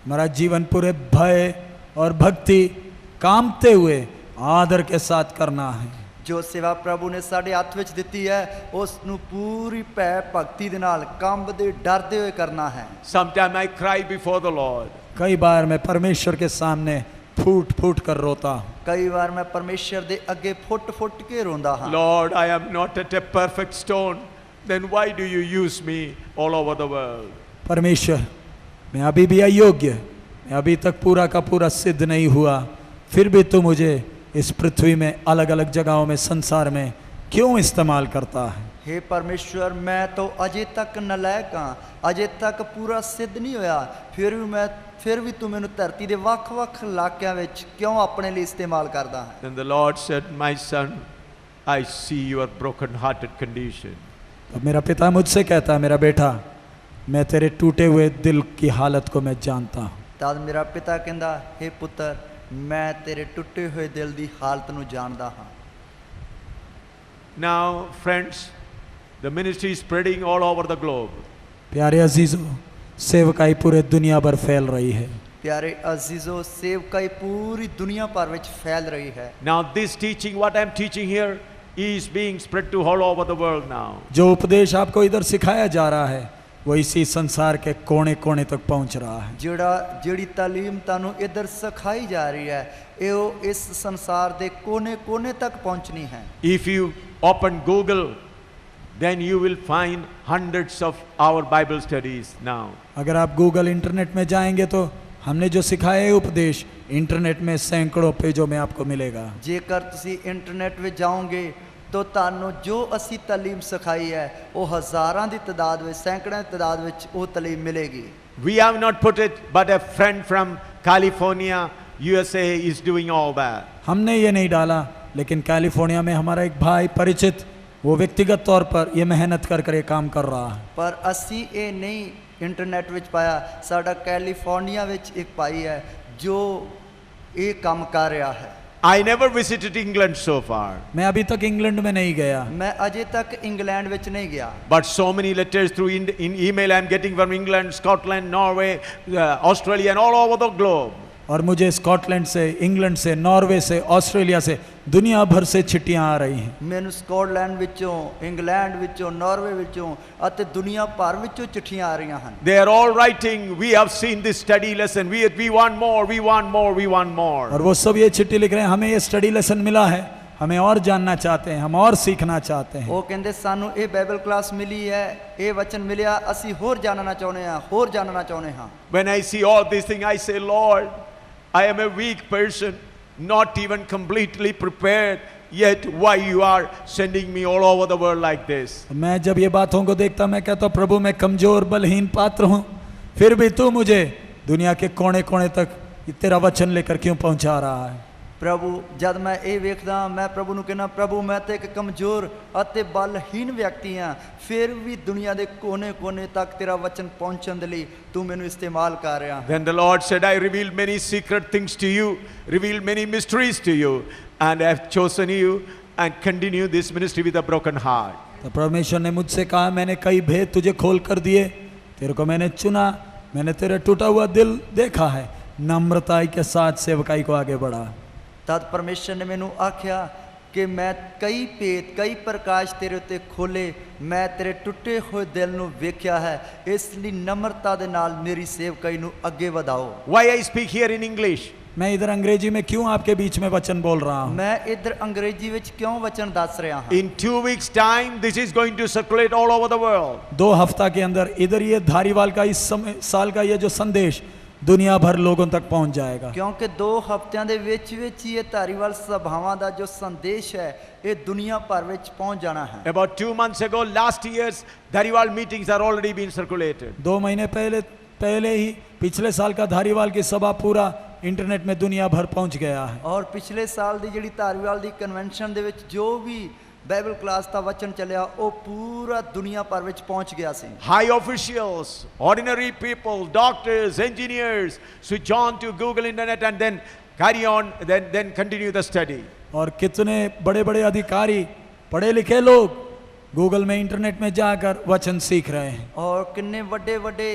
हमारा जीवन पूरे भय और भक्ति कामते हुए आदर के साथ करना है। ਜੋ ਸੇਵਾ ਪ੍ਰਭੂ ਨੇ ਸਾਡੇ ਹੱਥ ਵਿੱਚ ਦਿੱਤੀ ਹੈ ਉਸ ਨੂੰ ਪੂਰੀ ਭੈ ਭਗਤੀ ਦੇ ਨਾਲ ਕੰਬਦੇ ਡਰਦੇ ਹੋਏ ਕਰਨਾ ਹੈ। Sometimes I cry before the Lord. कई बार मैं परमेश्वर के सामने फूट फूट कर रोता हूँ। ਕਈ ਵਾਰ ਮੈਂ ਪਰਮੇਸ਼ਰ ਦੇ ਅੱਗੇ ਫੁੱਟ ਕੇ ਰੋਂਦਾ ਹਾਂ। Lord, I am not at a perfect stone. Then why do you use me all over the world? परमेश्वर, मैं अभी भी अयोग्य, मैं अभी तक पूरा का पूरा सिद्ध नहीं हुआ, फिर भी तू मुझे इस पृथ्वी में अलग अलग जगहों में संसार में क्यों इस्तेमाल करता है? हे परमेश्वर, मैं तो अजे तक नलायक हाँ, अजे तक पूरा सिद्ध नहीं होया, फिर भी तू मैनू धरती दे ਵੱਖ-ਵੱਖ ਇਲਾਕਿਆਂ ਵਿੱਚ ਕਿਉਂ ਆਪਣੇ ਲਈ ਇਸਤੇਮਾਲ ਕਰਦਾ ਹੈ। Then the Lord said, my son, I see your broken-hearted condition. अब मेरा पिता मुझसे कहता है, मेरा बेटा, मैं तेरे टूटे हुए दिल की हालत को मैं जानता हूँ। ਤਦ ਮੇਰਾ ਪਿਤਾ ਕਹਿੰਦਾ, हे ਪੁੱਤਰ, ਮੈਂ ਤੇਰੇ ਟੁੱਟੇ ਹੋਏ ਦਿਲ ਦੀ ਹਾਲਤ ਨੂੰ ਜਾਣਦਾ ਹਾਂ। Now, friends, the ministry is spreading all over the globe. प्यारे अजीजों, सेवकाई पूरे दुनिया भर फैल रही है। ਪਿਆਰੇ ਅਜ਼ੀਜ਼ੋ, ਸੇਵਕਾਈ ਪੂਰੀ ਦੁਨੀਆ ਭਰ ਵਿੱਚ ਫੈਲ ਰਹੀ ਹੈ। Now, this teaching, what I am teaching here, is being spread to all over the world now. जो उपदेश आपको इधर सिखाया जा रहा है वो इसी संसार के कोने कोने तक पहुंच रहा है। ਜਿਹੜੀ ਤਾਲੀਮ ਤੁਹਾਨੂੰ ਇੱਧਰ ਸਿਖਾਈ ਜਾ ਰਹੀ ਹੈ ਇਹ ਇਸ ਸੰਸਾਰ ਦੇ ਕੋਨੇ-ਕੋਨੇ ਤੱਕ ਪਹੁੰਚਣੀ ਹੈ। If you open Google, then you will find hundreds of our Bible studies now. अगर आप गूगल इंटरनेट में जाएंगे तो हमने जो सिखाया है उपदेश इंटरनेट में सैकड़ों पेजों में आपको मिलेगा। ਜੇਕਰ ਤੁਸੀਂ ਇੰਟਰਨੈਟ ਵਿੱਚ ਜਾਓਗੇ तो ਤੁਹਾਨੂੰ ਜੋ ਅਸੀਂ ਤਾਲੀਮ ਸਿਖਾਈ ਹੈ ਉਹ ਹਜ਼ਾਰਾਂ ਦੀ ਤਾਦਾਦ ਵਿੱਚ ਸੈਂਕੜਿਆਂ ਦੀ ਤਾਦਾਦ ਵਿੱਚ ਉਹ ਤਾਲੀਮ ਮਿਲੇਗੀ। We have not put it, but a friend from California, USA is doing all that. हमने ये नहीं डाला, लेकिन कैलिफोर्निया में हमारा एक भाई परिचित वो व्यक्तिगत तौर पर ये मेहनत कर कर ये काम कर रहा है। ਪਰ ਅਸੀਂ ਇਹ ਨਹੀਂ ਇੰਟਰਨੈਟ ਵਿੱਚ ਪਾਇਆ। ਸਾਡਾ ਕੈਲੀਫੋਰਨੀਆ ਵਿੱਚ ਇੱਕ ਭਾਈ ਹੈ ਜੋ ਇਹ ਕੰਮ ਕਰ ਰਿਹਾ ਹੈ। I never visited England so far. मैं अभी तक इंग्लैंड में नहीं गया, ਮੈਂ ਅਜੇ ਤੱਕ ਇੰਗਲੈਂਡ ਵਿੱਚ ਨਹੀਂ ਗਿਆ। But so many letters through in email I am getting from England, Scotland, Norway, Australia and all over the globe. और मुझे स्कॉटलैंड से, इंग्लैंड से, नॉर्वे से, ऑस्ट्रेलिया से, दुनिया भर से चिट्ठियां आ रही हैं। ਮੈਨੂੰ ਸਕਾਟਲੈਂਡ ਵਿੱਚੋਂ, ਇੰਗਲੈਂਡ ਵਿੱਚੋਂ, ਨਾਰਵੇ ਵਿੱਚੋਂ ਅਤੇ ਦੁਨੀਆ ਭਰ ਵਿੱਚੋਂ ਚਿੱਠੀਆਂ ਆ ਰਹੀਆਂ ਹਨ। They are all writing, we have seen this study lesson, we want more, we want more, we want more. और वो सब ये चिट्ठी लिख रहे हैं, हमें ये स्टडी लेसन मिला है, हमें और जानना चाहते हैं, हम और सीखना चाहते हैं। ਉਹ ਕਹਿੰਦੇ ਸਾਨੂੰ ਇਹ ਬਾਈਬਲ ਕਲਾਸ ਮਿਲੀ ਹੈ, ਇਹ ਵਚਨ ਮਿਲਿਆ, ਅਸੀਂ ਹੋਰ ਜਾਣਨਾ ਚਾਹੁੰਦੇ ਹਾਂ, ਹੋਰ ਜਾਣਨਾ ਚਾਹੁੰਦੇ ਹਾਂ। When I see all these things, I say, Lord, I am a weak person, not even completely prepared, yet why you are sending me all over the world like this? मैं जब ये बातों को देखता मैं कहता हूँ, प्रभु मैं कमजोर बलहीन पात्र हूँ, फिर भी तू मुझे दुनिया के कोने कोने तक तेरा वचन लेकर क्यों पहुँचा रहा है? ਪ੍ਰਭੂ ਜਦ ਮੈਂ ਇਹ ਵੇਖਦਾ ਮੈਂ ਪ੍ਰਭੂ ਨੂੰ ਕਹਿੰਦਾ, ਪ੍ਰਭੂ ਮੈਂ ਤਾਂ ਇੱਕ ਕਮਜ਼ੋਰ ਅਤੇ ਬਲਹੀਨ ਵਿਅਕਤੀ ਹਾਂ, ਫਿਰ ਵੀ ਦੁਨੀਆ ਦੇ ਕੋਨੇ-ਕੋਨੇ ਤੱਕ ਤੇਰਾ ਵਚਨ ਪਹੁੰਚਣ ਦੇ ਲਈ ਤੂੰ ਮੈਨੂੰ ਇਸਤੇਮਾਲ ਕਰ ਰਿਹਾ। Then the Lord said, I revealed many secret things to you, revealed many mysteries to you, and I have chosen you and continue this ministry with a broken heart. तो परमेश्वर ने मुझसे कहा, मैंने कई भेद तुझे खोल कर दिए, तेरे को मैंने चुना, मैंने तेरा टूटा हुआ दिल देखा है, नम्रताई के साथ सेवकाई को आगे बढ़ा। ਤਦ ਪਰਮੇਸ਼ਰ ਨੇ ਮੈਨੂੰ ਆਖਿਆ ਕਿ ਮੈਂ ਕਈ ਭੇਦ, ਕਈ ਪ੍ਰਕਾਸ਼ ਤੇਰੇ ਉੱਤੇ ਖੋਲੇ, ਮੈਂ ਤੇਰੇ ਟੁੱਟੇ ਹੋਏ ਦਿਲ ਨੂੰ ਵੇਖਿਆ ਹੈ, ਇਸ ਲਈ ਨਮਰਤਾ ਦੇ ਨਾਲ ਮੇਰੀ ਸੇਵਕਾਈ ਨੂੰ ਅੱਗੇ ਵਧਾਓ। Why I speak here in English? मैं इधर अंग्रेजी में क्यों आपके बीच में वचन बोल रहा हूँ? ਮੈਂ ਇੱਧਰ ਅੰਗਰੇਜ਼ੀ ਵਿੱਚ ਕਿਉਂ ਵਚਨ ਦੱਸ ਰਿਹਾ ਹਾਂ? In 2 weeks' time, this is going to circulate all over the world. 2 हफ्ता के अंदर इधर ये धारीवाल का इस समय साल का ये जो संदेश दुनिया भर लोगों तक पहुंच जाएगा। ਕਿਉਂਕਿ 2 ਹਫ਼ਤਿਆਂ ਦੇ ਵਿੱਚ ਵਿੱਚ ਹੀ ਇਹ ਧਾਰੀਵਾਲ ਸਭਾਵਾਂ ਦਾ ਜੋ ਸੰਦੇਸ਼ ਹੈ ਇਹ ਦੁਨੀਆ ਭਰ ਵਿੱਚ ਪਹੁੰਚ ਜਾਣਾ ਹੈ। About 2 months ago, last year's Dhariwal meetings are already being circulated. 2 महीने पहले ही पिछले साल का धारीवाल की सभा पूरा इंटरनेट में दुनिया भर पहुंच गया है। ਔਰ ਪਿਛਲੇ ਸਾਲ ਦੀ ਜਿਹੜੀ ਧਾਰੀਵਾਲ ਦੀ ਕਨਵੈਨਸ਼ਨ ਦੇ ਵਿੱਚ ਜੋ ਵੀ ਬਾਈਬਲ ਕਲਾਸ ਦਾ ਵਚਨ ਚੱਲਿਆ ਉਹ ਪੂਰਾ ਦੁਨੀਆ ਭਰ ਵਿੱਚ ਪਹੁੰਚ ਗਿਆ ਸੀ। High officials, ordinary people, doctors, engineers switch on to Google Internet and then carry on, then continue the study. और कितने बड़े बड़े अधिकारी, पढ़े लिखे लोग गूगल में इंटरनेट में जाकर वचन सीख रहे हैं। और किन्ने ਵੱਡੇ ਵੱਡੇ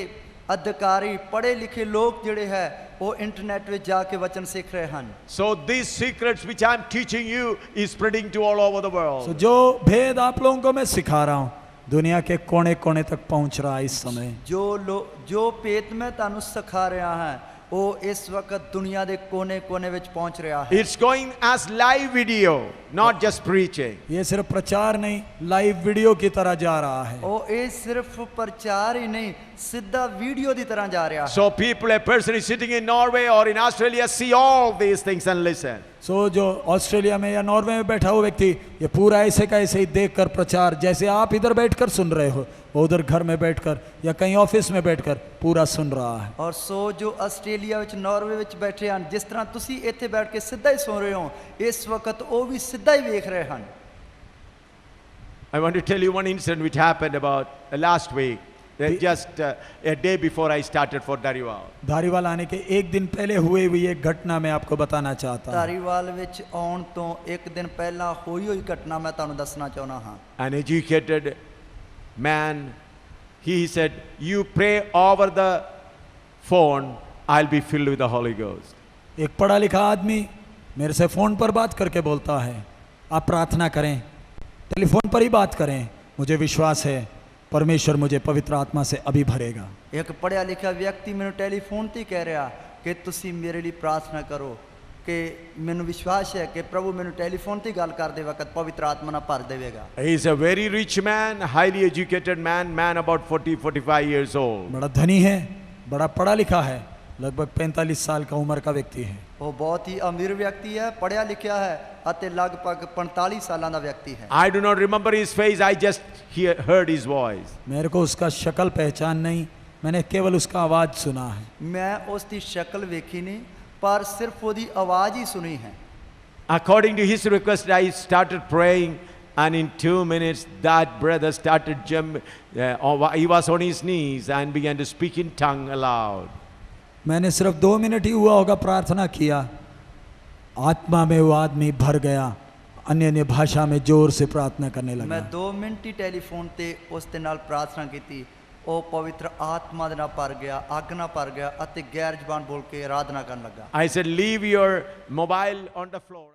ਅਧਿਕਾਰੀ ਪੜ੍ਹੇ ਲਿਖੇ ਲੋਕ ਜਿਹੜੇ ਹੈ ਉਹ ਇੰਟਰਨੈਟ ਵਿੱਚ ਜਾ ਕੇ ਵਚਨ ਸਿੱਖ ਰਹੇ ਹਨ। So these secrets which I'm teaching you is spreading to all over the world. So, जो भेद आप लोगों को मैं सिखा रहा हूँ दुनिया के कोने कोने तक पहुंच रहा है इस समय। ਜੋ ਭੇਤ ਮੈਂ ਤੁਹਾਨੂੰ ਸਿਖਾ ਰਿਹਾ ਹਾਂ ਉਹ ਇਸ ਵਕਤ ਦੁਨੀਆ ਦੇ ਕੋਨੇ-ਕੋਨੇ ਵਿੱਚ ਪਹੁੰਚ ਰਿਹਾ ਹੈ। It's going as live video, not just preaching. ये सिर्फ प्रचार नहीं, लाइव वीडियो की तरह जा रहा है। ਉਹ ਇਹ ਸਿਰਫ ਪ੍ਰਚਾਰ ਹੀ ਨਹੀਂ ਸਿੱਧਾ ਵੀਡੀਓ ਦੀ ਤਰ੍ਹਾਂ ਜਾ ਰਿਹਾ ਹੈ। So people, a person is sitting in Norway or in Australia, see all these things and listen. सो जो ऑस्ट्रेलिया में या नॉर्वे में बैठा हुआ व्यक्ति ये पूरा ऐसे का ऐसे ही देखकर प्रचार, जैसे आप इधर बैठकर सुन रहे हो वो उधर घर में बैठकर या कहीं ऑफिस में बैठकर पूरा सुन रहा है। ਔਰ ਸੋ ਜੋ ਆਸਟ੍ਰੇਲੀਆ ਵਿੱਚ ਨਾਰਵੇ ਵਿੱਚ ਬੈਠੇ ਹਨ ਜਿਸ ਤਰ੍ਹਾਂ ਤੁਸੀਂ ਇੱਥੇ ਬੈਠ ਕੇ ਸਿੱਧਾ ਹੀ ਸੁਣ ਰਹੇ ਹੋ ਇਸ ਵਕਤ ਉਹ ਵੀ ਸਿੱਧਾ ਹੀ ਵੇਖ ਰਹੇ ਹਨ। I want to tell you one incident which happened about last week, just a day before I started for Dhariwal. Dhariwal आने के एक दिन पहले हुई हुई एक घटना मैं आपको बताना चाहता हूँ। ਧਾਰੀਵਾਲ ਵਿੱਚ ਆਉਣ ਤੋਂ ਇੱਕ ਦਿਨ ਪਹਿਲਾਂ ਹੋਈ ਘਟਨਾ ਮੈਂ ਤੁਹਾਨੂੰ ਦੱਸਣਾ ਚਾਹੁੰਦਾ ਹਾਂ। An educated man, he said, you pray over the phone, I'll be filled with the Holy Ghost. एक पढ़ा लिखा आदमी मेरे से फ़ोन पर बात करके बोलता है आप प्रार्थना करें, टेलीफोन पर ही बात करें, मुझे विश्वास है परमेश्वर मुझे पवित्र आत्मा से अभी भरेगा। ਇੱਕ ਪੜ੍ਹਿਆ ਲਿਖਿਆ ਵਿਅਕਤੀ ਮੈਨੂੰ ਟੈਲੀਫੋਨ ਤੇ ਕਹਿ ਰਿਹਾ ਕਿ ਤੁਸੀਂ ਮੇਰੇ ਲਈ ਪ੍ਰਾਰਥਨਾ ਕਰੋ ਕਿ ਮੈਨੂੰ ਵਿਸ਼ਵਾਸ ਹੈ ਕਿ ਪ੍ਰਭੂ ਮੈਨੂੰ ਟੈਲੀਫੋਨ ਤੇ ਗੱਲ ਕਰਦੇ ਵਕਤ ਪਵਿੱਤਰ ਆਤਮਾ ਨਾਲ ਭਰ ਦੇਵੇਗਾ। He is a very rich man, highly educated man about 40-45 years old. बड़ा धनी है, बड़ा पढ़ा लिखा है, लगभग 45 साल का उम्र का व्यक्ति है। ਉਹ ਬਹੁਤ ਹੀ ਅਮੀਰ ਵਿਅਕਤੀ ਹੈ, ਪੜ੍ਹਿਆ ਲਿਖਿਆ ਹੈ ਅਤੇ ਲਗਭਗ 45 ਸਾਲਾਂ ਦਾ ਵਿਅਕਤੀ ਹੈ। I do not remember his face, I just heard his voice. मेरे को उसका शक्ल पहचान नहीं, मैंने केवल उसका आवाज़ सुना है। ਮੈਂ ਉਸ ਦੀ ਸ਼ਕਲ ਵੇਖੀ ਨਹੀਂ ਪਰ ਸਿਰਫ ਉਹਦੀ ਆਵਾਜ਼ ਹੀ ਸੁਣੀ ਹੈ। According to his request, I started praying, and in 2 minutes, that brother started he was on his knees and began to speak in tongue aloud. मैंने सिर्फ 2 मिनट ही हुआ होगा प्रार्थना किया, आत्मा में वो आदमी भर गया, अन्य अन्य भाषा में जोर से प्रार्थना करने लगा। ਮੈਂ 2 ਮਿੰਟ ਹੀ ਟੈਲੀਫੋਨ ਤੇ ਉਸ ਦੇ ਨਾਲ ਪ੍ਰਾਰਥਨਾ ਕੀਤੀ, ਉਹ ਪਵਿੱਤਰ ਆਤਮਾ ਦੇ ਨਾਲ ਭਰ ਗਿਆ, ਅੱਗ ਨਾਲ ਭਰ ਗਿਆ ਅਤੇ ਗੈਰ ਜ਼ਬਾਨ ਬੋਲ ਕੇ ਆਰਾਧਨਾ ਕਰਨ ਲੱਗਾ। I said, leave your mobile on the floor.